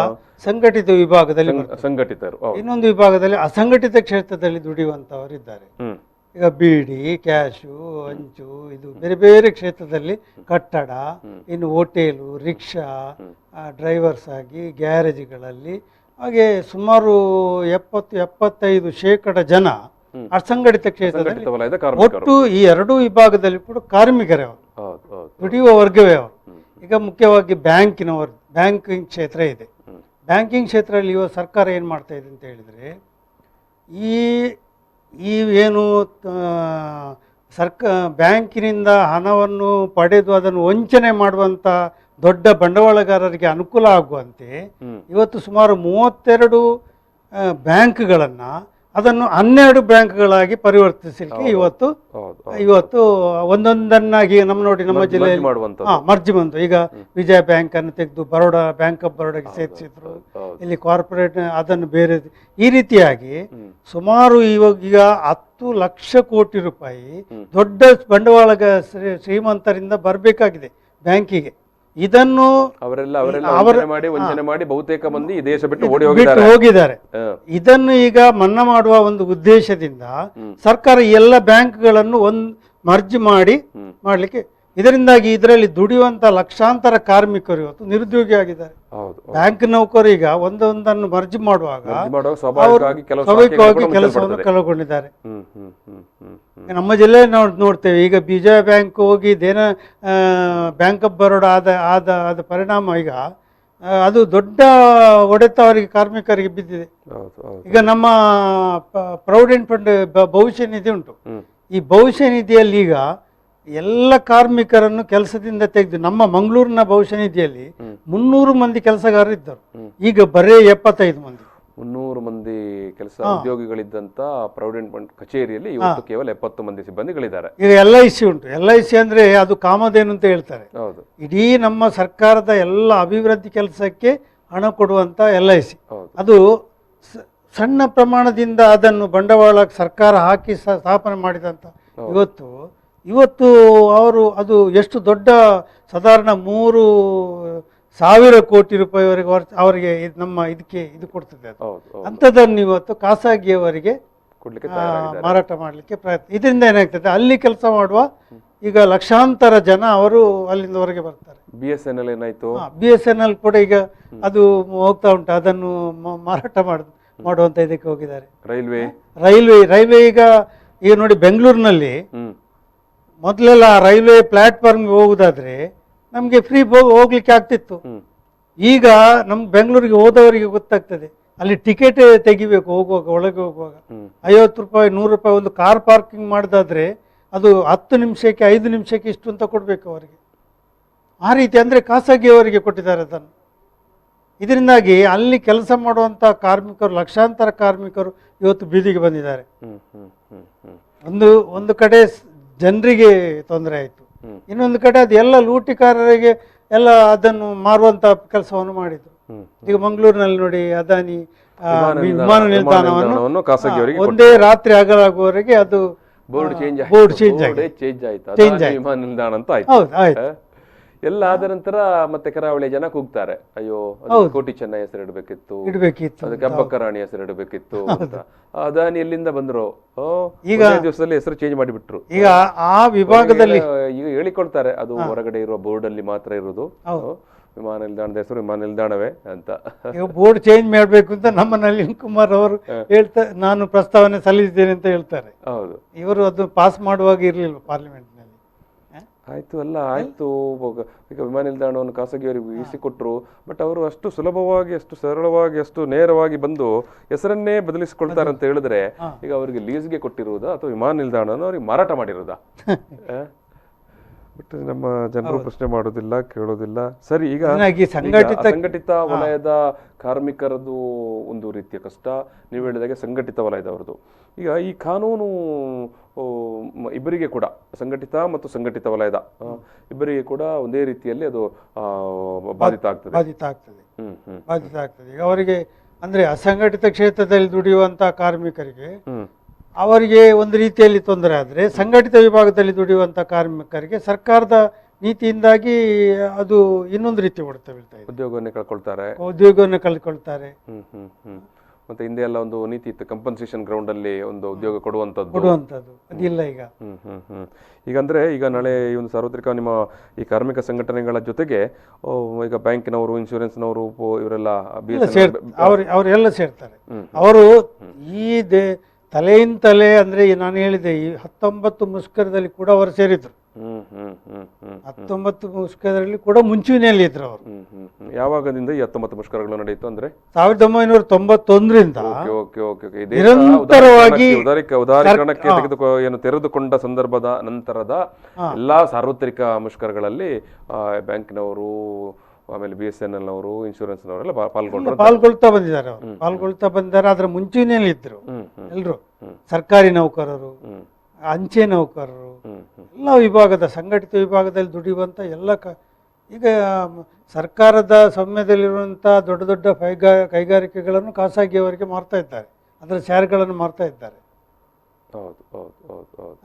ಸಂಘಟಿತ ವಿಭಾಗದಲ್ಲಿ ಸಂಘಟಿತರು. ಇನ್ನೊಂದು ವಿಭಾಗದಲ್ಲಿ ಅಸಂಘಟಿತ ಕ್ಷೇತ್ರದಲ್ಲಿ ದುಡಿಯುವಂತವರು ಇದ್ದಾರೆ. ಈಗ ಬೀಡಿ, ಕ್ಯಾಶು, ಹಂಚು, ಇದು ಬೇರೆ ಬೇರೆ ಕ್ಷೇತ್ರದಲ್ಲಿ, ಕಟ್ಟಡ, ಇನ್ನು ಹೋಟೆಲು, ರಿಕ್ಷಾ ಡ್ರೈವರ್ಸ್ ಆಗಿ ಗ್ಯಾರೇಜ್ಗಳಲ್ಲಿ, ಹಾಗೆ ಸುಮಾರು 70-75% ಜನ ಅಸಂಘಟಿತ ಕ್ಷೇತ್ರದಲ್ಲಿ ಸಂಘಟಿತ ವಲಯದ ಕಾರ್ಮಿಕರು. ಒಟ್ಟು ಈ ಎರಡೂ ವಿಭಾಗದಲ್ಲಿ ಕೂಡ ಕಾರ್ಮಿಕರೇ ಅವರು, ಹೌದು ಹೌದು. ದುಡಿಯುವ ವರ್ಗವೇ ಅವರು. ಈಗ ಮುಖ್ಯವಾಗಿ ಬ್ಯಾಂಕಿಂಗ್ ಕ್ಷೇತ್ರ ಇದೆ. ಬ್ಯಾಂಕಿಂಗ್ ಕ್ಷೇತ್ರದಲ್ಲಿ ಇವಾಗ ಸರ್ಕಾರ ಏನು ಮಾಡ್ತಾ ಇದೆ ಅಂತ ಹೇಳಿದರೆ, ಈ ಏನು ಬ್ಯಾಂಕಿನಿಂದ ಹಣವನ್ನು ಪಡೆದು ಅದನ್ನು ವಂಚನೆ ಮಾಡುವಂಥ ದೊಡ್ಡ ಬಂಡವಾಳಗಾರರಿಗೆ ಅನುಕೂಲ ಆಗುವಂತೆ ಇವತ್ತು ಸುಮಾರು 32 ಬ್ಯಾಂಕ್ಗಳನ್ನು ಅದನ್ನು 12 ಬ್ಯಾಂಕ್ಗಳಾಗಿ ಪರಿವರ್ತಿಸಲಿಕ್ಕೆ ಇವತ್ತು ಒಂದೊಂದನ್ನಾಗಿ ನಮ್ಮ ಜಿಲ್ಲೆಯಲ್ಲಿ ಮರ್ಜಿ ಬಂತು. ಈಗ ವಿಜಯ ಬ್ಯಾಂಕ್ ಅನ್ನು ತೆಗೆದು ಬ್ಯಾಂಕ್ ಆಫ್ ಬರೋಡಾಗೆ ಸೇರಿಸಿದ್ರು. ಇಲ್ಲಿ ಕಾರ್ಪೊರೇಟ್ ಅದನ್ನು ಬೇರೆ ಈ ರೀತಿಯಾಗಿ ಸುಮಾರು ಈಗ 10 ಲಕ್ಷ ಕೋಟಿ ರೂಪಾಯಿ ದೊಡ್ಡ ಬಂಡವಾಳ ಶ್ರೀಮಂತರಿಂದ ಬರಬೇಕಾಗಿದೆ ಬ್ಯಾಂಕಿಗೆ. ಇದನ್ನು ವಂಚನೆ ಮಾಡಿ ಬಹುತೇಕ ಮಂದಿ ದೇಶ ಬಿಟ್ಟು ಹೋಗಿದ್ದಾರೆ. ಇದನ್ನು ಈಗ ಮನ್ನಾ ಮಾಡುವ ಒಂದು ಉದ್ದೇಶದಿಂದ ಸರ್ಕಾರ ಎಲ್ಲ ಬ್ಯಾಂಕ್ಗಳನ್ನು ಮರ್ಜ್ ಮಾಡ್ಲಿಕ್ಕೆ, ಇದರಿಂದಾಗಿ ಇದರಲ್ಲಿ ದುಡಿಯುವಂತ ಲಕ್ಷಾಂತರ ಕಾರ್ಮಿಕರು ಇವತ್ತು ನಿರುದ್ಯೋಗಿ ಆಗಿದ್ದಾರೆ. ಬ್ಯಾಂಕ್ ನೌಕರು ಈಗ ಒಂದೊಂದನ್ನು ಮರ್ಜ್ ಮಾಡುವಾಗ ಸ್ವಾಭಾವಿಕವಾಗಿ ಕೆಲಸವನ್ನು ಕಳೆದುಕೊಂಡಿದ್ದಾರೆ. ನಮ್ಮ ಜಿಲ್ಲೆಯಲ್ಲಿ ನೋಡ್ತೇವೆ. ಈಗ ವಿಜಯ ಬ್ಯಾಂಕ್ ಹೋಗಿ ಬ್ಯಾಂಕ್ ಆಫ್ ಬರೋಡಾ ಆದ ಪರಿಣಾಮ ಈಗ ಅದು ದೊಡ್ಡ ಹೊಡೆತ ಅವರಿಗೆ ಕಾರ್ಮಿಕರಿಗೆ ಬಿದ್ದಿದೆ. ಈಗ ನಮ್ಮ ಪ್ರಾವಿಡೆಂಟ್ ಫಂಡ್ ಭವಿಷ್ಯ ನಿಧಿ ಉಂಟು. ಈ ಭವಿಷ್ಯ ನಿಧಿಯಲ್ಲಿ ಈಗ ಎಲ್ಲ ಕಾರ್ಮಿಕರನ್ನು ಕೆಲಸದಿಂದ ತೆಗೆದು, ನಮ್ಮ ಮಂಗಳೂರಿನ ಭವಿಷ್ಯ ನಿಧಿಯಲ್ಲಿ 300 ಮಂದಿ ಕೆಲಸಗಾರರು ಇದ್ದರು, ಈಗ ಬರೇ 75 ಮಂದಿ. 300 ಮಂದಿ ಕೆಲಸ ಉದ್ಯೋಗಿಗಳಿದ್ದಂತ ಪ್ರಾವಿಡೆಂಟ್ ಫಂಡ್ ಕಚೇರಿಯಲ್ಲಿ ಇವತ್ತು ಕೇವಲ 70 ಮಂದಿ ಸಿಬ್ಬಂದಿಗಳಿದ್ದಾರೆ. ಈಗ LIC ಉಂಟು. LIC ಅಂದ್ರೆ ಅದು ಕಾಮಧೇನು ಅಂತ ಹೇಳ್ತಾರೆ. ಇಡೀ ನಮ್ಮ ಸರ್ಕಾರದ ಎಲ್ಲ ಅಭಿವೃದ್ಧಿ ಕೆಲಸಕ್ಕೆ ಹಣ ಕೊಡುವಂತ LIC. ಅದು ಸಣ್ಣ ಪ್ರಮಾಣದಿಂದ ಅದನ್ನು ಬಂಡವಾಳ ಸರ್ಕಾರ ಹಾಕಿ ಸ್ಥಾಪನೆ ಮಾಡಿದಂತ ಇವತ್ತು ಅವರು ಎಷ್ಟು ದೊಡ್ಡ ಸಾಧಾರಣ 3,000 ಕೋಟಿ ರೂಪಾಯಿವರೆಗೆ ಅವರಿಗೆ ನಮ್ಮ ಇದು ಕೊಡ್ತದೆ. ಅಂಥದ್ದನ್ನು ಇವತ್ತು ಖಾಸಗಿಯವರಿಗೆ ಮಾರಾಟ ಮಾಡಲಿಕ್ಕೆ ಪ್ರಯತ್ನ. ಇದರಿಂದ ಏನಾಗ್ತದೆ, ಅಲ್ಲಿ ಕೆಲಸ ಮಾಡುವ ಈಗ ಲಕ್ಷಾಂತರ ಜನ ಅವರು ಅಲ್ಲಿಂದ ಹೊರಗೆ ಬರ್ತಾರೆ. BSNL ಏನಾಯ್ತು, BSNL ಕೂಡ ಈಗ ಅದು ಹೋಗ್ತಾ ಉಂಟು, ಅದನ್ನು ಮಾರಾಟ ಮಾಡುವಂತ ಇದಕ್ಕೆ ಹೋಗಿದ್ದಾರೆ. ರೈಲ್ವೆ ಈಗ ನೋಡಿ, ಬೆಂಗಳೂರಿನಲ್ಲಿ ಮೊದಲೆಲ್ಲ ರೈಲ್ವೆ ಪ್ಲಾಟ್ಫಾರ್ಮ್ಗೆ ಹೋಗುದಾದ್ರೆ ನಮಗೆ ಫ್ರೀ ಹೋಗ್ಲಿಕ್ಕೆ ಆಗ್ತಿತ್ತು. ಈಗ ನಮ್ಗೆ ಬೆಂಗಳೂರಿಗೆ ಹೋದವರಿಗೆ ಗೊತ್ತಾಗ್ತದೆ, ಅಲ್ಲಿ ಟಿಕೆಟ್ ತೆಗಿಬೇಕು ಒಳಗೆ ಹೋಗುವಾಗ. 50 ರೂಪಾಯಿ 100 ರೂಪಾಯಿ ಒಂದು ಕಾರ್ ಪಾರ್ಕಿಂಗ್ ಮಾಡಿದಾದ್ರೆ ಅದು 10 ನಿಮಿಷಕ್ಕೆ 5 ನಿಮಿಷಕ್ಕೆ ಇಷ್ಟು ಅಂತ ಕೊಡಬೇಕು ಅವರಿಗೆ. ಆ ರೀತಿ ಅಂದರೆ ಖಾಸಗಿಯವರಿಗೆ ಕೊಟ್ಟಿದ್ದಾರೆ ಅದನ್ನು. ಇದರಿಂದಾಗಿ ಅಲ್ಲಿ ಕೆಲಸ ಮಾಡುವಂಥ ಕಾರ್ಮಿಕರು, ಲಕ್ಷಾಂತರ ಕಾರ್ಮಿಕರು ಇವತ್ತು ಬೀದಿಗೆ ಬಂದಿದ್ದಾರೆ. ಒಂದು ಕಡೆ ಜನರಿಗೆ ತೊಂದರೆ ಆಯಿತು, ಇನ್ನೊಂದು ಕಡೆ ಅದು ಎಲ್ಲ ಲೂಟಿಕಾರರಿಗೆ ಎಲ್ಲ ಅದನ್ನು ಮಾರುವಂತ ಕೆಲಸವನ್ನು ಮಾಡಿದ್ರು. ಈಗ ಮಂಗಳೂರಿನಲ್ಲಿ ನೋಡಿ, ಅದಾನಿ ವಿಮಾನ ನಿಲ್ದಾಣವನ್ನು ಒಂದೇ ರಾತ್ರಿ ಹಗಲಾಗುವವರೆಗೆ ಅದು ಬೋರ್ಡ್ ಚೇಂಜ್ ಆಯ್ತು. ಎಲ್ಲ ಆದ ನಂತರ ಮತ್ತೆ ಕರಾವಳಿ ಜನ ಕೂಗ್ತಾರೆ, ಅಯ್ಯೋ ಕೋಟಿ ಚೆನ್ನ ಹೆಸರು ಇಡಬೇಕಿತ್ತು, ಅದಕ್ಕೆ ಅಬ್ಬಕ್ಕ ರಾಣಿ ಹೆಸರು ಇಡಬೇಕಿತ್ತು ಅಂತ. ಅದಾನಿ ಎಲ್ಲಿಂದ ಬಂದ್ರು, ಈಗ ದಿವಸದಲ್ಲಿ ಹೆಸರು ಚೇಂಜ್ ಮಾಡಿಬಿಟ್ರು. ಈಗ ಆ ವಿಭಾಗದಲ್ಲಿ ಈಗ ಹೇಳಿಕೊಳ್ತಾರೆ, ಅದು ಹೊರಗಡೆ ಇರುವ ಬೋರ್ಡ್ ಅಲ್ಲಿ ಮಾತ್ರ ಇರುವುದು, ವಿಮಾನ ನಿಲ್ದಾಣದ ಹೆಸರು ವಿಮಾನ ನಿಲ್ದಾಣವೇ ಅಂತ. ಈಗ ಬೋರ್ಡ್ ಚೇಂಜ್ ಮಾಡ್ಬೇಕು ಅಂತ ನಮ್ಮ ನಳಿನ್ ಕುಮಾರ್ ಅವರು ನಾನು ಪ್ರಸ್ತಾವನೆ ಸಲ್ಲಿಸಿದ್ದೇನೆ ಅಂತ ಹೇಳ್ತಾರೆ. ಹೌದು, ಇವರು ಅದು ಪಾಸ್ ಮಾಡುವಾಗ ಇರ್ಲಿಲ್ಲ ಪಾರ್ಲಿಮೆಂಟ್ ನಲ್ಲಿ. ಆಯ್ತು ಆಯ್ತು, ಈಗ ವಿಮಾನ ನಿಲ್ದಾಣವನ್ನು ಖಾಸಗಿಯವರಿಗೆ ವಹಿಸಿಕೊಟ್ರು. ಬಟ್ ಅವರು ಅಷ್ಟು ಸುಲಭವಾಗಿ, ಅಷ್ಟು ಸರಳವಾಗಿ, ಅಷ್ಟು ನೇರವಾಗಿ ಬಂದು ಹೆಸರನ್ನೇ ಬದಲಿಸಿಕೊಳ್ತಾರೆ ಅಂತ ಹೇಳಿದ್ರೆ, ಈಗ ಅವರಿಗೆ ಲೀಸ್ಗೆ ಕೊಟ್ಟಿರುವುದಾ ಅಥವಾ ವಿಮಾನ ನಿಲ್ದಾಣವನ್ನು ಅವ್ರಿಗೆ ಮಾರಾಟ ಮಾಡಿರುವುದಾ? ಬಟ್ ನಮ್ಮ ಜನರು ಪ್ರಶ್ನೆ ಮಾಡೋದಿಲ್ಲ, ಕೇಳೋದಿಲ್ಲ. ಸರಿ, ಈಗ ಸಂಘಟಿತ ವಲಯದ ಕಾರ್ಮಿಕರದು ಒಂದು ರೀತಿಯ ಕಷ್ಟ, ನೀವು ಹೇಳಿದಾಗೆ ಸಂಘಟಿತ ವಲಯದವರದು. ಈಗ ಈ ಕಾನೂನು ಇಬ್ಬರಿಗೆ ಕೂಡ, ಸಂಘಟಿತ ಮತ್ತು ಸಂಘಟಿತ ವಲಯದ ಇಬ್ಬರಿಗೆ ಕೂಡ ಒಂದೇ ರೀತಿಯಲ್ಲಿ ಅದು ಬಾಧಿತ ಆಗ್ತದೆ. ಈಗ ಅವರಿಗೆ ಅಂದ್ರೆ ಅಸಂಘಟಿತ ಕ್ಷೇತ್ರದಲ್ಲಿ ದುಡಿಯುವಂತಹ ಕಾರ್ಮಿಕರಿಗೆ ಅವರಿಗೆ ಒಂದು ರೀತಿಯಲ್ಲಿ ತೊಂದರೆ ಆದರೆ, ಸಂಘಟಿತ ವಿಭಾಗದಲ್ಲಿ ದುಡಿಯುವಂಥ ಕಾರ್ಮಿಕರಿಗೆ ಸರ್ಕಾರದ ನೀತಿಯಿಂದಾಗಿ ಅದು ಇನ್ನೊಂದು ರೀತಿ ಹೊಡೆತ ಬೀಳ್ತಾ ಇದೆ. ಉದ್ಯೋಗವನ್ನೇ ಕಳ್ಕೊಳ್ತಾರೆ. ಮತ್ತೆ ಹಿಂದೆ ಎಲ್ಲ ಒಂದು ನೀತಿ ಇತ್ತು, ಕಂಪನ್ಸೇಷನ್ ಗ್ರೌಂಡ್ ಅಲ್ಲಿ ಒಂದು ಉದ್ಯೋಗ ಕೊಡುವಂತದ್ದು ಅದಿಲ್ಲ ಈಗ. ಈಗ ನಾಳೆ ಈ ಒಂದು ಸಾರ್ವತ್ರಿಕ ನಿಮ್ಮ ಈ ಕಾರ್ಮಿಕ ಸಂಘಟನೆಗಳ ಜೊತೆಗೆ ಈಗ ಬ್ಯಾಂಕಿನವರು, ಇನ್ಶೂರೆನ್ಸ್ನವರು ಇವರೆಲ್ಲ ಅವರೆಲ್ಲ ಸೇರ್ತಾರೆ. ಅವರು ಈ ತಲೆಯಿಂದಲೇ ಅಂದರೆ ನಾನು ಹೇಳಿದೆ ಈ 19 ಮುಷ್ಕರದಲ್ಲಿ ಕೂಡ ಅವರು ಸೇರಿದ್ರು. 19 ಮುಷ್ಕರದಲ್ಲಿ ಕೂಡ ಮುಂಚೂಣಿಯಲ್ಲಿ ಇದ್ರು ಅವರು. ಯಾವಾಗದಿಂದ ಈ 19 ಮುಷ್ಕರಗಳು ನಡೆಯಿತು ಅಂದ್ರೆ 1991ರಿಂದ ನಿರಂತರವಾಗಿ ಉದಾರೀಕರಣಕ್ಕೆ ಏನು ತೆರೆದುಕೊಂಡ ಸಂದರ್ಭದ ನಂತರದ ಎಲ್ಲಾ ಸಾರ್ವತ್ರಿಕ ಮುಷ್ಕರಗಳಲ್ಲಿ ಬ್ಯಾಂಕಿನವರು, ಆಮೇಲೆ BSNL ಅವರು, ಇನ್ಶೂರೆನ್ಸ್ ನವರೆಲ್ಲ ಪಾಲ್ಗೊಳ್ತಾ ಬಂದಿದ್ದಾರೆ. ಅವರು ಪಾಲ್ಗೊಳ್ತಾ ಬಂದಿದ್ದಾರೆ. ಅದರ ಮುಂಚೂಣಿಯಲ್ಲಿ ಇದ್ರು ಎಲ್ಲರೂ, ಸರ್ಕಾರಿ ನೌಕರರು, ಅಂಚೆ ನೌಕರರು, ಎಲ್ಲ ವಿಭಾಗದ ಸಂಘಟಿತ ವಿಭಾಗದಲ್ಲಿ ದುಡಿಯುವಂಥ ಎಲ್ಲ ಈಗ ಸರ್ಕಾರದ ಸ್ವಾಮ್ಯದಲ್ಲಿರುವಂಥ ದೊಡ್ಡ ದೊಡ್ಡ ಕೈಗಾರಿಕೆಗಳನ್ನು ಖಾಸಗಿಯವರಿಗೆ ಮಾರ್ತಾ ಇದ್ದಾರೆ, ಅದರ ಶೇರ್ಗಳನ್ನು ಮಾರ್ತಾ ಇದ್ದಾರೆ.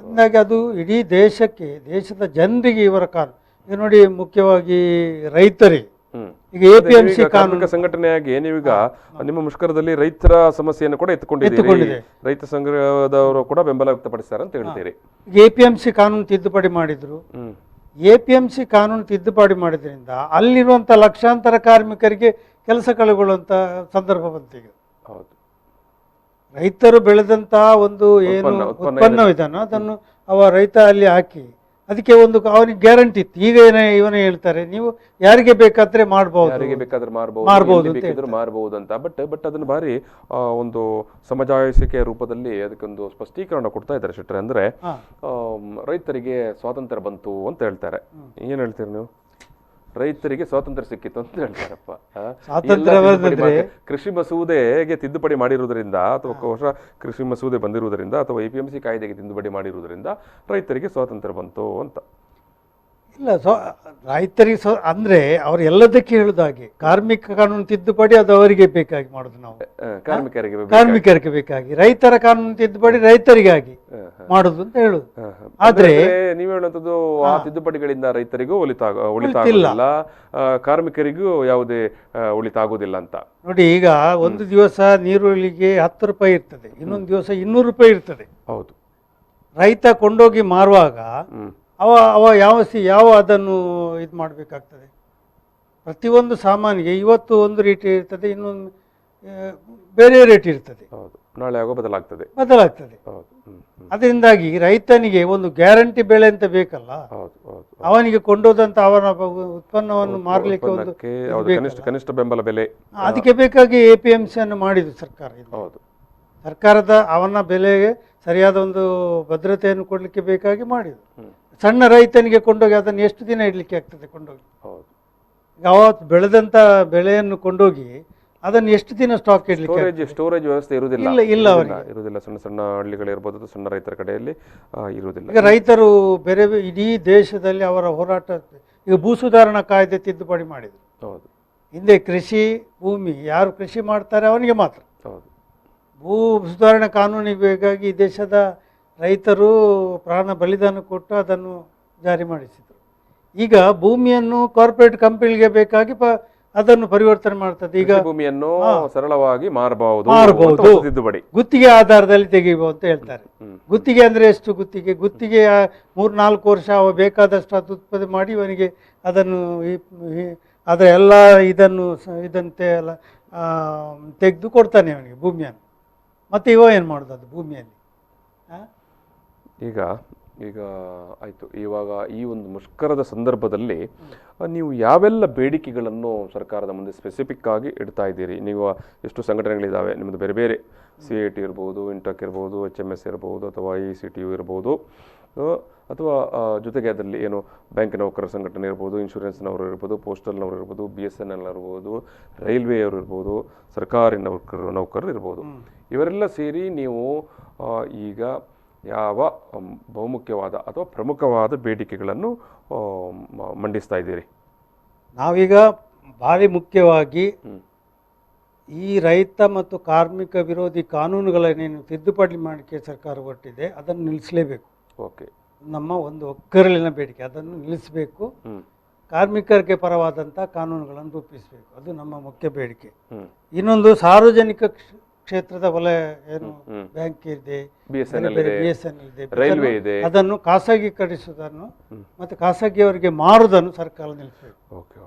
ಅಂದಾಗಿ ಅದು ಇಡೀ ದೇಶಕ್ಕೆ, ದೇಶದ ಜನರಿಗೆ ಇವರ ಕಾನೂನು. ಈಗ ನೋಡಿ, ಮುಖ್ಯವಾಗಿ ರೈತರಿಗೆ ಈಗ APMC ಕಾರ್ಮಿಕ ಸಂಘಟನೆಯಾಗಿ ನೀವೀಗ ನಿಮ್ಮ ಮುಷ್ಕರದಲ್ಲಿ ರೈತರ ಸಮಸ್ಯೆಯನ್ನು ಕೂಡ ಎತ್ತುಕೊಂಡಿದ್ದೀರಿ. ರೈತ ಸಂಘದವರು ಕೂಡ ಬೆಂಬಲ ವ್ಯಕ್ತಪಡಿಸ್ತಾರೆ ಅಂತ ಹೇಳ್ತೀರಿ. APMC ಕಾನೂನು ತಿದ್ದುಪಡಿ ಮಾಡಿದ್ರು. APMC ಕಾನೂನು ತಿದ್ದುಪಡಿ ಮಾಡಿದ್ರಿಂದ ಅಲ್ಲಿರುವಂಥ ಲಕ್ಷಾಂತರ ಕಾರ್ಮಿಕರಿಗೆ ಕೆಲಸ ಕಳೆಗೊಳ್ಳುವಂಥ ಸಂದರ್ಭ ಬಂತೀಗ. ಹೌದು, ರೈತರು ಬೆಳೆದಂಥ ಒಂದು ಏನು ಉತ್ಪನ್ನ ವಿಧಾನ ಅದನ್ನು ರೈತ ಅಲ್ಲಿ ಹಾಕಿ ಅದಕ್ಕೆ ಒಂದು ಅವನಿಗೆ ಗ್ಯಾರಂಟಿ ಇತ್ತು. ಈಗ ಇವನೇ ಹೇಳ್ತಾರೆ, ನೀವು ಯಾರಿಗೆ ಬೇಕಾದ್ರೆ ಮಾಡ್ಬೋದು, ಯಾರಿಗೆ ಬೇಕಾದ್ರೆ ಮಾರಬಹುದು ಅಂತ. ಬಟ್ ಅದನ್ನು ಬಾರಿ ಒಂದು ಸಮಜಾಯಿಸಿಕೆ ರೂಪದಲ್ಲಿ ಅದಕ್ಕೊಂದು ಸ್ಪಷ್ಟೀಕರಣ ಕೊಡ್ತಾ ಇದ್ದಾರೆ ಶೆಟ್ಟರೆ. ಅಂದ್ರೆ ರೈತರಿಗೆ ಸ್ವಾತಂತ್ರ್ಯ ಬಂತು ಅಂತ ಹೇಳ್ತಾರೆ. ಏನ್ ಹೇಳ್ತೀರಿ ನೀವು? ರೈತರಿಗೆ ಸ್ವಾತಂತ್ರ್ಯ ಸಿಕ್ಕಿತ್ತು ಅಂತ ಹೇಳ್ತಾರಪ್ಪ. ಕೃಷಿ ಮಸೂದೆಗೆ ತಿದ್ದುಪಡಿ ಮಾಡಿರುವುದರಿಂದ ಅಥವಾ ಹೊಸ ಕೃಷಿ ಮಸೂದೆ ಬಂದಿರುವುದರಿಂದ ಅಥವಾ APMC ಕಾಯ್ದೆಗೆ ತಿದ್ದುಪಡಿ ಮಾಡಿರುವುದರಿಂದ ರೈತರಿಗೆ ಸ್ವಾತಂತ್ರ್ಯ ಬಂತು ಅಂತ ಇಲ್ಲ. ರೈತರಿಗೆ ಅಂದ್ರೆ ಅವ್ರು ಎಲ್ಲದಕ್ಕೆ ಹೇಳುದಾಗೆ ಕಾರ್ಮಿಕ ಕಾನೂನು ತಿದ್ದುಪಡಿ ಅದು ಅವರಿಗೆ ಬೇಕಾಗಿ ಮಾಡುದು, ನಾವು ಕಾರ್ಮಿಕರಿಗೆ ಬೇಕಾಗಿ. ರೈತರ ಕಾನೂನು ತಿದ್ದುಪಡಿ ರೈತರಿಗಾಗಿ ಮಾಡುದು ಅಂತ ಹೇಳುದು. ಆದ್ರೆ ನೀವು ಹೇಳುವಂಥದ್ದು ಆ ತಿದ್ದುಪಡಿಗಳಿಂದ ರೈತರಿಗೂ ಉಳಿತಾಗುವುದಿಲ್ಲ, ಕಾರ್ಮಿಕರಿಗೂ ಯಾವುದೇ ಉಳಿತಾಗುವುದಿಲ್ಲ ಅಂತ. ನೋಡಿ, ಈಗ ಒಂದು ದಿವಸ ನೀರುಳ್ಳಿಗೆ 10 ರೂಪಾಯಿ ಇರ್ತದೆ, ಇನ್ನೊಂದು ದಿವಸ 200 ರೂಪಾಯಿ ಇರ್ತದೆ. ಹೌದು, ರೈತ ಕೊಂಡೋಗಿ ಮಾರುವಾಗ ಅವ ಯಾವ ಅದನ್ನು ಇದು ಮಾಡಬೇಕಾಗ್ತದೆ. ಪ್ರತಿಯೊಂದು ಸಾಮಾನಿಗೆ ಇವತ್ತು ಒಂದು ರೇಟ್ ಇರ್ತದೆ, ಇನ್ನೊಂದು ಬೇರೆ ರೇಟ್ ಇರ್ತದೆ. ಹೌದು, ನಾಳೆ ಆಗೋ ಬದಲಾಗ್ತದೆ. ಅದರಿಂದಾಗಿ ರೈತನಿಗೆ ಒಂದು ಗ್ಯಾರಂಟಿ ಬೆಲೆ ಅಂತ ಬೇಕಲ್ಲ. ಅವನಿಗೆ ಕೊಂಡೋದಂತ ಅವನ ಉತ್ಪನ್ನವನ್ನು ಮಾರಲಿಕ್ಕೆ ಒಂದು ಕನಿಷ್ಠ ಬೆಂಬಲ ಬೆಲೆ, ಅದಕ್ಕೆ ಬೇಕಾಗಿ APMC ಅನ್ನು ಮಾಡಿದ್ದು ಸರ್ಕಾರ. ಸರ್ಕಾರದ ಅವನ ಬೆಲೆಗೆ ಸರಿಯಾದ ಒಂದು ಭದ್ರತೆಯನ್ನು ಕೊಡಲಿಕ್ಕೆ ಬೇಕಾಗಿ ಮಾಡಿದ್ದು. ಸಣ್ಣ ರೈತನಿಗೆ ಕೊಂಡೋಗಿ ಅದನ್ನು ಎಷ್ಟು ದಿನ ಇಡಲಿಕ್ಕೆ ಆಗ್ತದೆ? ಕೊಂಡೋಗಿ ಅವತ್ತು ಬೆಳೆದಂಥ ಬೆಳೆಯನ್ನು ಕೊಂಡೋಗಿ ಅದನ್ನು ಎಷ್ಟು ದಿನ ಸ್ಟಾಕ್ ಇಡಲಿಕ್ಕೆ? ಸ್ಟೋರೇಜ್ ವ್ಯವಸ್ಥೆ ಇರುವುದಿಲ್ಲ. ಸಣ್ಣ ಸಣ್ಣ ಹಳ್ಳಿಗಳಿರ್ಬೋದು, ಸಣ್ಣ ರೈತರ ಕಡೆಯಲ್ಲಿ ಇರುವುದಿಲ್ಲ. ಈಗ ರೈತರು ಬೇರೆ ಇಡೀ ದೇಶದಲ್ಲಿ ಅವರ ಹೋರಾಟ. ಈಗ ಭೂ ಸುಧಾರಣಾ ಕಾಯ್ದೆ ತಿದ್ದುಪಡಿ ಮಾಡಿದ್ರು. ಹೌದು, ಹಿಂದೆ ಕೃಷಿ ಭೂಮಿ ಯಾರು ಕೃಷಿ ಮಾಡ್ತಾರೆ ಅವನಿಗೆ ಮಾತ್ರ. ಭೂ ಸುಧಾರಣಾ ಕಾನೂನಿಗೆ ಬೇಕಾಗಿ ಈ ದೇಶದ ರೈತರು ಪ್ರಾಣ ಬಲಿದಾನ ಕೊಟ್ಟು ಅದನ್ನು ಜಾರಿ ಮಾಡಿಸಿದರು. ಈಗ ಭೂಮಿಯನ್ನು ಕಾರ್ಪೊರೇಟ್ ಕಂಪನಿಗೆ ಬೇಕಾಗಿ ಅದನ್ನು ಪರಿವರ್ತನೆ ಮಾಡ್ತದೆ. ಈಗ ಭೂಮಿಯನ್ನು ಸರಳವಾಗಿ ಮಾರಬಹುದು, ತಿದ್ದುಪಡಿ ಗುತ್ತಿಗೆ ಆಧಾರದಲ್ಲಿ ತೆಗೆಯಬಹುದು ಅಂತ ಹೇಳ್ತಾರೆ. ಗುತ್ತಿಗೆ ಅಂದ್ರೆ ಎಷ್ಟು? ಗುತ್ತಿಗೆ 3-4 ವರ್ಷ ಅವ ಬೇಕಾದಷ್ಟು ಅದು ಉತ್ಪಾದನೆ ಮಾಡಿ ಇವನಿಗೆ ಅದನ್ನು ಅದರ ಎಲ್ಲ ಇದಂತೆ ಎಲ್ಲ ತೆಗೆದು ಕೊಡ್ತಾನೆ ಅವನಿಗೆ ಭೂಮಿಯನ್ನು. ಮತ್ತೆ ಇವ ಏನು ಮಾಡೋದು ಅದು ಭೂಮಿಯಲ್ಲಿ? ಈಗ ಆಯಿತು. ಇವಾಗ ಈ ಒಂದು ಮುಷ್ಕರದ ಸಂದರ್ಭದಲ್ಲಿ ನೀವು ಯಾವೆಲ್ಲ ಬೇಡಿಕೆಗಳನ್ನು ಸರ್ಕಾರದ ಮುಂದೆ ಸ್ಪೆಸಿಫಿಕ್ ಆಗಿ ಇಡ್ತಾ ಇದ್ದೀರಿ? ನೀವು ಎಷ್ಟು ಸಂಘಟನೆಗಳಿದ್ದಾವೆ ನಿಮ್ಮದು? ಬೇರೆ ಬೇರೆ CIT ಇರ್ಬೋದು, ಇಂಟಕ್ ಇರ್ಬೋದು, HMS ಇರ್ಬೋದು, ಅಥವಾ ECTU ಇರ್ಬೋದು, ಅಥವಾ ಜೊತೆಗೆ ಅದರಲ್ಲಿ ಏನು ಬ್ಯಾಂಕ್ ನೌಕರರ ಸಂಘಟನೆ ಇರ್ಬೋದು, ಇನ್ಶೂರೆನ್ಸ್ನವರು ಇರ್ಬೋದು, ಪೋಸ್ಟಲ್ನವರು ಇರ್ಬೋದು, BSNL ಇರ್ಬೋದು, ರೈಲ್ವೆಯವರು ಇರ್ಬೋದು, ಸರ್ಕಾರಿ ನೌಕರರು ಇರ್ಬೋದು, ಇವರೆಲ್ಲ ಸೇರಿ ನೀವು ಈಗ ಯಾವ ಬಹುಮುಖ್ಯವಾದ ಅಥವಾ ಪ್ರಮುಖವಾದ ಬೇಡಿಕೆಗಳನ್ನು ಮಂಡಿಸ್ತಾ ಇದ್ದೀರಿ? ನಾವೀಗ ಭಾರಿ ಮುಖ್ಯವಾಗಿ ಈ ರೈತ ಮತ್ತು ಕಾರ್ಮಿಕ ವಿರೋಧಿ ಕಾನೂನುಗಳನ್ನೇನು ತಿದ್ದುಪಡಿ ಮಾಡಲಿಕ್ಕೆ ಸರ್ಕಾರ ಹೊರಟಿದೆ ಅದನ್ನು ನಿಲ್ಲಿಸಲೇಬೇಕು. ಓಕೆ, ನಮ್ಮ ಒಂದು ಒಕ್ಕರಲಿನ ಬೇಡಿಕೆ, ಅದನ್ನು ನಿಲ್ಲಿಸಬೇಕು. ಕಾರ್ಮಿಕರಿಗೆ ಪರವಾದಂಥ ಕಾನೂನುಗಳನ್ನು ರೂಪಿಸಬೇಕು, ಅದು ನಮ್ಮ ಮುಖ್ಯ ಬೇಡಿಕೆ. ಇನ್ನೊಂದು ಸಾರ್ವಜನಿಕ ಕ್ಷೇತ್ರದ ವಲಯ ಏನು ಬ್ಯಾಂಕ್ ಇದೆ, BSNL ಇದೆ, ರೈಲ್ವೆ ಇದೆ, ಅದನ್ನು ಖಾಸಗೀಕರಿಸುವುದನ್ನು ಮತ್ತು ಖಾಸಗಿಯವರಿಗೆ ಮಾರುವುದನ್ನು ಸರ್ಕಾರ ನಿಲ್ಲಿಸಬೇಕು,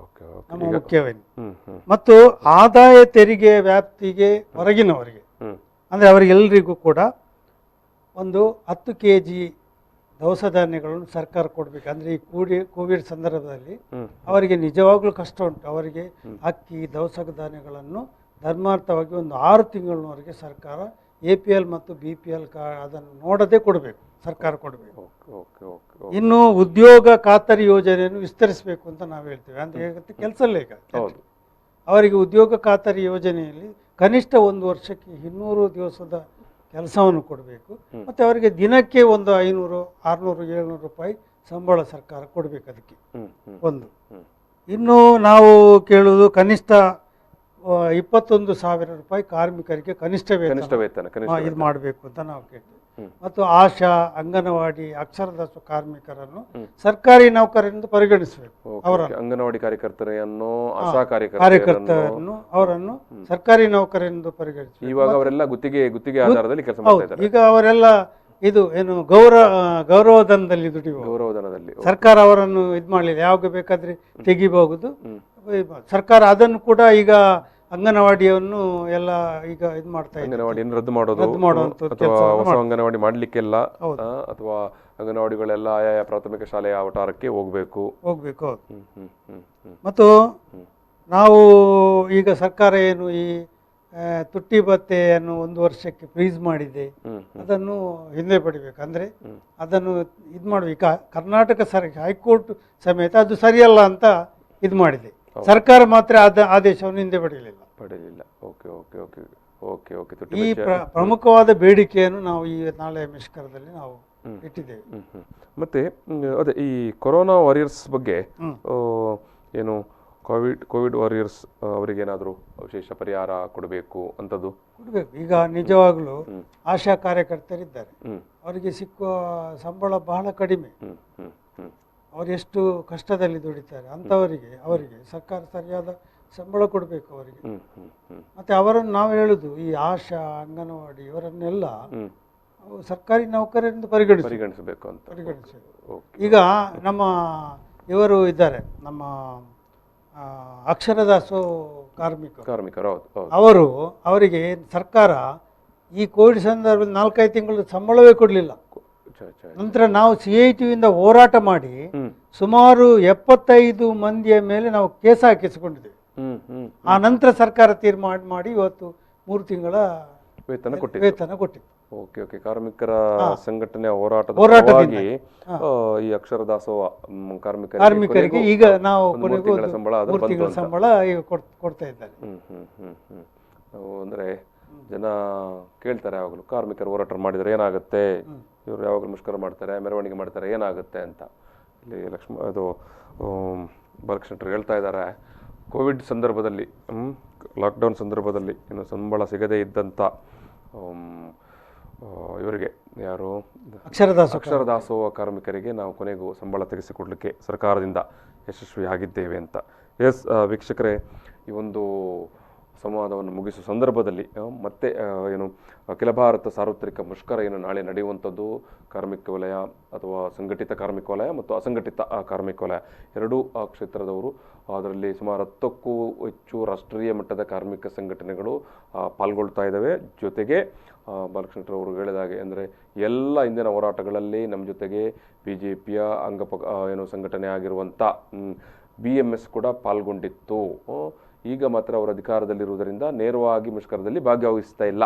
ನಮ್ಮ ಮುಖ್ಯವೇನು. ಮತ್ತು ಆದಾಯ ತೆರಿಗೆ ವ್ಯಾಪ್ತಿಗೆ ಹೊರಗಿನವರಿಗೆ, ಅಂದರೆ ಅವರಿಗೆಲ್ಲರಿಗೂ ಕೂಡ ಒಂದು 10 kg ದವಸ ಧಾನ್ಯಗಳನ್ನು ಸರ್ಕಾರ ಕೊಡಬೇಕು. ಅಂದರೆ ಈ ಕೋವಿಡ್ ಸಂದರ್ಭದಲ್ಲಿ ಅವರಿಗೆ ನಿಜವಾಗ್ಲೂ ಕಷ್ಟ ಉಂಟು. ಅವರಿಗೆ ಅಕ್ಕಿ ದವಸ ಧಾನ್ಯಗಳನ್ನು ಧರ್ಮಾರ್ಥವಾಗಿ ಒಂದು 6 ತಿಂಗಳವರೆಗೆ ಸರ್ಕಾರ APL ಮತ್ತು BPL ಅದನ್ನು ನೋಡದೆ ಕೊಡಬೇಕು, ಸರ್ಕಾರ ಕೊಡಬೇಕು. ಇನ್ನು ಉದ್ಯೋಗ ಖಾತರಿ ಯೋಜನೆಯನ್ನು ವಿಸ್ತರಿಸಬೇಕು ಅಂತ ನಾವು ಹೇಳ್ತೇವೆ. ಅಂದರೆ ಕೆಲಸ ಇಲ್ಲ ಈಗ ಅವರಿಗೆ. ಉದ್ಯೋಗ ಖಾತರಿ ಯೋಜನೆಯಲ್ಲಿ ಕನಿಷ್ಠ 1 ವರ್ಷಕ್ಕೆ 200 ದಿವಸದ ಕೆಲಸವನ್ನು ಕೊಡಬೇಕು. ಮತ್ತು ಅವರಿಗೆ ದಿನಕ್ಕೆ ಒಂದು 500, 600, 700 ರೂಪಾಯಿ ಸಂಬಳ ಸರ್ಕಾರ ಕೊಡಬೇಕು ಅದಕ್ಕೆ ಒಂದು. ಇನ್ನು ನಾವು ಕೇಳುವುದು ಕನಿಷ್ಠ 21,000 ರೂಪಾಯಿ ಕಾರ್ಮಿಕರಿಗೆ ಕನಿಷ್ಠ ವೇತನ ಇದು ಮಾಡಬೇಕು ಅಂತ ನಾವು ಕೇಳ್ತೇವೆ. ಮತ್ತು ಆಶಾ, ಅಂಗನವಾಡಿ, ಅಕ್ಷರದಾಸ ಕಾರ್ಮಿಕರನ್ನು ಸರ್ಕಾರಿ ನೌಕರರೆಂದು ಪರಿಗಣಿಸಬೇಕು. ಅವರನ್ನು ಅಂಗನವಾಡಿ ಕಾರ್ಯಕರ್ತರನ್ನು, ಆಶಾ ಕಾರ್ಯಕರ್ತರನ್ನು ಅವರನ್ನು ಸರ್ಕಾರಿ ನೌಕರರೆಂದು ಪರಿಗಣಿಸಬೇಕು. ಇವಾಗ ಅವರೆಲ್ಲ ಗುತ್ತಿಗೆ ಆಧಾರದಲ್ಲಿ ಕೆಲಸ ಮಾಡ್ತಾ ಇದ್ದಾರೆ. ಈಗ ಅವರೆಲ್ಲ ಇದು ಏನು ಗೌರವಧನದಲ್ಲಿ ದುಡಿಯುವ, ಗೌರವಧನದಲ್ಲಿ ಸರ್ಕಾರ ಅವರನ್ನು ಇದು ಮಾಡಲಿಲ್ಲ. ಯಾವಾಗ ಬೇಕಾದ್ರೆ ತೆಗಿಬಹುದು ಸರ್ಕಾರ. ಅದನ್ನು ಕೂಡ ಈಗ ಅಂಗನವಾಡಿಯನ್ನು ಎಲ್ಲ ಈಗ ಇದು ಮಾಡ್ತಾ ಇದೆ. ಅಂಗನವಾಡಿಯನ್ನು ರದ್ದು ಅಥವಾ ಹೊಸ ಅಂಗನವಾಡಿ ಮಾಡ್ಲಿಕ್ಕೆಲ್ಲ, ಅಥವಾ ಅಂಗನವಾಡಿಗಳೆಲ್ಲ ಆಯಾ ಪ್ರಾಥಮಿಕ ಶಾಲೆಯ ಅವತಾರಕ್ಕೆ ಹೋಗ್ಬೇಕು. ಮತ್ತು ನಾವು ಈಗ ಸರ್ಕಾರ ಏನು ಈ ತುಟ್ಟಿ ಭತ್ಯೆಯನ್ನು 1 ವರ್ಷಕ್ಕೆ ಫ್ರೀಸ್ ಮಾಡಿದೆ, ಅದನ್ನು ಹಿಂದೆ ಪಡಿಬೇಕು. ಅಂದರೆ ಅದನ್ನು ಇದು ಮಾಡಬೇಕು. ಕರ್ನಾಟಕ ಹೈಕೋರ್ಟ್ ಸಮೇತ ಅದು ಸರಿಯಲ್ಲ ಅಂತ ಇದು ಮಾಡಿದೆ. ಸರ್ಕಾರ ಮಾತ್ರ ಆದೇಶವನ್ನು ಹಿಂದೆ ಪಡೆಯಲಿಲ್ಲ. ಈ ಪ್ರಮುಖವಾದ ಬೇಡಿಕೆಯನ್ನು ನಾವು ಈ ನಾಳೆ ಮುಷ್ಕರದಲ್ಲಿ ನಾವು ಇಟ್ಟಿದ್ದೇವೆ. ಮತ್ತೆ ಅದೇ ಈ ಕೊರೋನಾ ವಾರಿಯರ್ಸ್ ಬಗ್ಗೆ ಏನು ಕೋವಿಡ್ ವಾರಿಯರ್ಸ್ ಅವರಿಗೇನಾದರೂ ವಿಶೇಷ ಪರಿಹಾರ ಕೊಡಬೇಕು ಅಂತದ್ದು ಕೊಡಬೇಕು. ಈಗ ನಿಜವಾಗ್ಲೂ ಆಶಾ ಕಾರ್ಯಕರ್ತರಿದ್ದಾರೆ, ಅವರಿಗೆ ಸಿಕ್ಕುವ ಸಂಬಳ ಬಹಳ ಕಡಿಮೆ. ಅವರು ಎಷ್ಟು ಕಷ್ಟದಲ್ಲಿ ದುಡಿತಾರೆ ಅವರಿಗೆ ಸರ್ಕಾರ ಸರಿಯಾದ ಸಂಬಳ ಕೊಡಬೇಕು ಅವರಿಗೆ. ಮತ್ತೆ ಅವರನ್ನು ನಾವು ಹೇಳುದು ಈ ಆಶಾ, ಅಂಗನವಾಡಿ ಇವರನ್ನೆಲ್ಲ ಸರ್ಕಾರಿ ನೌಕರರೆಂದು ಪರಿಗಣಿಸಬೇಕು ಅಂತ ಪರಿಗಣಿಸಬೇಕು. ಈಗ ನಮ್ಮ ಇವರು ಇದ್ದಾರೆ, ನಮ್ಮ ಅಕ್ಷರದಾಸೋ ಕಾರ್ಮಿಕರು, ಅವರಿಗೆ ಸರ್ಕಾರ ಈ ಕೋವಿಡ್ ಸಂದರ್ಭದಲ್ಲಿ 4-5 ತಿಂಗಳು ಸಂಬಳವೇ ಕೊಡಲಿಲ್ಲ. ನಂತರ ನಾವು CITಯಿಂದ ಹೋರಾಟ ಮಾಡಿ ಸುಮಾರು 75 ಮಂದಿಯ ಮೇಲೆ ನಾವು ಕೇಸ್ ಹಾಕಿಸಿಕೊಂಡಿದ್ದೇವೆ. ಆ ನಂತರ ಸರ್ಕಾರ ತೀರ್ಮಾನ ಮಾಡಿ ಇವತ್ತು 3 ತಿಂಗಳ ವೇತನ ಕೊಟ್ಟಿದೆ. ಕಾರ್ಮಿಕರ ಸಂಘಟನೆಯ ಹೋರಾಟದಿಂದ ಈ ಅಕ್ಷರದಾಸೋಹ ಕಾರ್ಮಿಕರಿಗೆ ಈಗ ನಾವು 3 ತಿಂಗಳ ಸಂಬಳ ಈಗ ಕೊಡ್ತಾ ಇದ್ದಾರೆ. ಅಂದ್ರೆ ಜನ ಕೇಳ್ತಾರೆ ಯಾವಾಗಲೂ, ಕಾರ್ಮಿಕರು ಹೋರಾಟ ಮಾಡಿದರೆ ಏನಾಗುತ್ತೆ, ಇವರು ಯಾವಾಗಲೂ ಮುಷ್ಕರ ಮಾಡ್ತಾರೆ, ಮೆರವಣಿಗೆ ಮಾಡ್ತಾರೆ, ಏನಾಗುತ್ತೆ ಅಂತ. ಇಲ್ಲಿ ಬಾಲಕೃಷ್ಣರು ಹೇಳ್ತಾ ಇದ್ದಾರೆ, ಕೋವಿಡ್ ಸಂದರ್ಭದಲ್ಲಿ, ಲಾಕ್ಡೌನ್ ಸಂದರ್ಭದಲ್ಲಿ ಇನ್ನು ಸಂಬಳ ಸಿಗದೇ ಇದ್ದಂಥ ಇವರಿಗೆ ಯಾರು ಅಕ್ಷರದಾಸೋಹ ಕಾರ್ಮಿಕರಿಗೆ ನಾವು ಕೊನೆಗೂ ಸಂಬಳ ತೆಗೆಸಿಕೊಡ್ಲಿಕ್ಕೆ ಸರ್ಕಾರದಿಂದ ಯಶಸ್ವಿಯಾಗಿದ್ದೇವೆ ಅಂತ. ವೀಕ್ಷಕರೇ, ಈ ಒಂದು ಸಂವಾದವನ್ನು ಮುಗಿಸುವ ಸಂದರ್ಭದಲ್ಲಿ ಮತ್ತೆ ಏನು ಅಖಿಲ ಭಾರತ ಸಾರ್ವತ್ರಿಕ ಮುಷ್ಕರ ಏನು ನಾಳೆ ನಡೆಯುವಂಥದ್ದು, ಕಾರ್ಮಿಕ ವಲಯ ಅಥವಾ ಸಂಘಟಿತ ಕಾರ್ಮಿಕ ವಲಯ ಮತ್ತು ಅಸಂಘಟಿತ ಕಾರ್ಮಿಕ ವಲಯ ಎರಡೂ ಕ್ಷೇತ್ರದವರು, ಅದರಲ್ಲಿ ಸುಮಾರು 10ಕ್ಕೂ ಹೆಚ್ಚು ರಾಷ್ಟ್ರೀಯ ಮಟ್ಟದ ಕಾರ್ಮಿಕ ಸಂಘಟನೆಗಳು ಪಾಲ್ಗೊಳ್ತಾ ಇದ್ದಾವೆ. ಜೊತೆಗೆ ಬಾಲಕೃಷ್ಣರವರು ಹೇಳಿದಾಗೆ ಅಂದರೆ ಎಲ್ಲ ಇಂದಿನ ಹೋರಾಟಗಳಲ್ಲಿ ನಮ್ಮ ಜೊತೆಗೆ BJPಯ ಏನು ಸಂಘಟನೆ ಆಗಿರುವಂಥ BMS ಕೂಡ ಪಾಲ್ಗೊಂಡಿತ್ತು. ಈಗ ಮಾತ್ರ ಅವರು ಅಧಿಕಾರದಲ್ಲಿರುವುದರಿಂದ ನೇರವಾಗಿ ಮುಷ್ಕರದಲ್ಲಿ ಭಾಗವಹಿಸ್ತಾ ಇಲ್ಲ.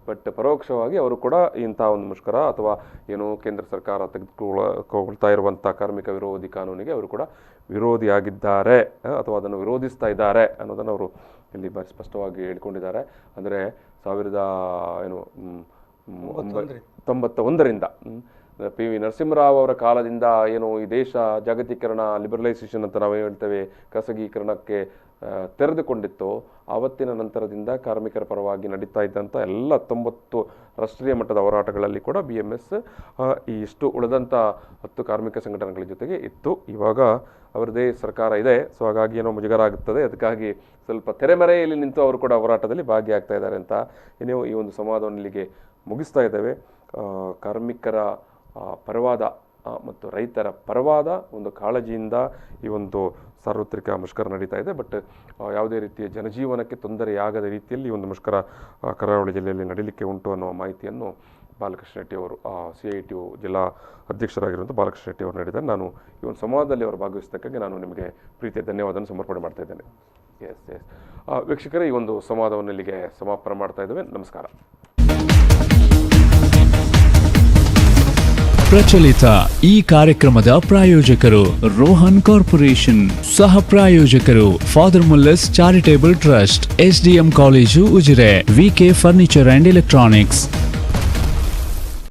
ಬಟ್ ಪರೋಕ್ಷವಾಗಿ ಅವರು ಕೂಡ ಇಂಥ ಒಂದು ಮುಷ್ಕರ ಅಥವಾ ಏನು ಕೇಂದ್ರ ಸರ್ಕಾರ ತೆಗೆದುಕೊಳ್ತಾ ಇರುವಂಥ ಕಾರ್ಮಿಕ ವಿರೋಧಿ ಕಾನೂನಿಗೆ ಅವರು ಕೂಡ ವಿರೋಧಿಯಾಗಿದ್ದಾರೆ ಅಥವಾ ಅದನ್ನು ವಿರೋಧಿಸ್ತಾ ಇದ್ದಾರೆ ಅನ್ನೋದನ್ನು ಅವರು ಇಲ್ಲಿ ಭಾರಿ ಸ್ಪಷ್ಟವಾಗಿ ಹೇಳಿಕೊಂಡಿದ್ದಾರೆ. ಅಂದರೆ 1991ರಿಂದ PV ನರಸಿಂಹರಾವ್ ಅವರ ಕಾಲದಿಂದ ಏನು ಈ ದೇಶ ಜಾಗತೀಕರಣ, ಲಿಬರಲೈಸೇಷನ್ ಅಂತ ನಾವು ಹೇಳ್ತೇವೆ, ಖಾಸಗೀಕರಣಕ್ಕೆ ತೆರೆದುಕೊಂಡಿತ್ತು, ಆವತ್ತಿನ ನಂತರದಿಂದ ಕಾರ್ಮಿಕರ ಪರವಾಗಿ ನಡೀತಾ ಇದ್ದಂಥ ಎಲ್ಲ 90 ರಾಷ್ಟ್ರೀಯ ಮಟ್ಟದ ಹೋರಾಟಗಳಲ್ಲಿ ಕೂಡ BMS ಈ ಇಷ್ಟು ಉಳಿದಂಥ 10 ಕಾರ್ಮಿಕ ಸಂಘಟನೆಗಳ ಜೊತೆಗೆ ಇತ್ತು. ಇವಾಗ ಅವರದೇ ಸರ್ಕಾರ ಇದೆ, ಸೊ ಹಾಗಾಗಿ ಏನೋ ಮುಜುಗರ ಆಗುತ್ತದೆ. ಅದಕ್ಕಾಗಿ ಸ್ವಲ್ಪ ತೆರೆಮರೆಯಲ್ಲಿ ನಿಂತು ಅವರು ಕೂಡ ಹೋರಾಟದಲ್ಲಿ ಭಾಗಿಯಾಗ್ತಾ ಇದ್ದಾರೆ ಅಂತ ನೀವು ಈ ಒಂದು ಸಂವಾದವನ್ನು ಇಲ್ಲಿಗೆ ಮುಗಿಸ್ತಾ ಇದ್ದೇವೆ. ಕಾರ್ಮಿಕರ ಪರವಾದ ಮತ್ತು ರೈತರ ಪರವಾದ ಒಂದು ಕಾಳಜಿಯಿಂದ ಈ ಒಂದು ಸಾರ್ವತ್ರಿಕ ಮುಷ್ಕರ ನಡೀತಾ ಇದೆ. ಬಟ್ ಯಾವುದೇ ರೀತಿಯ ಜನಜೀವನಕ್ಕೆ ತೊಂದರೆಯಾಗದ ರೀತಿಯಲ್ಲಿ ಒಂದು ಮುಷ್ಕರ ಕರಾವಳಿ ಜಿಲ್ಲೆಯಲ್ಲಿ ನಡೀಲಿಕ್ಕೆ ಉಂಟು ಅನ್ನುವ ಮಾಹಿತಿಯನ್ನು ಬಾಲಕೃಷ್ಣ ಶೆಟ್ಟಿ ಅವರು CITU ಜಿಲ್ಲಾ ಅಧ್ಯಕ್ಷರಾಗಿರುವಂಥ ಬಾಲಕೃಷ್ಣ ಶೆಟ್ಟಿ ಅವರು ನೀಡಿದ್ದಾರೆ. ನಾನು ಈ ಒಂದು ಸಂವಾದದಲ್ಲಿ ಅವರು ಭಾಗವಹಿಸಿದ್ದಕ್ಕಾಗಿ ನಾನು ನಿಮಗೆ ಪ್ರೀತಿಯ ಧನ್ಯವಾದವನ್ನು ಸಮರ್ಪಣೆ ಮಾಡ್ತಾ ಇದ್ದೇನೆ. ಎಸ್ ವೀಕ್ಷಕರೇ, ಈ ಒಂದು ಸಂವಾದವನ್ನು ಇಲ್ಲಿಗೆ ಸಮಾಪನ ಮಾಡ್ತಾ ಇದ್ದೇವೆ. ನಮಸ್ಕಾರ. ಪ್ರಚಲಿತ ಈ ಕಾರ್ಯಕ್ರಮದ ಪ್ರಾಯೋಜಕರು ರೋಹನ್ ಕಾರ್ಪೊರೇಷನ್, ಸಹ ಪ್ರಾಯೋಜಕರು father Muller's charitable trust, SDM college Ujire, VK furniture and electronics.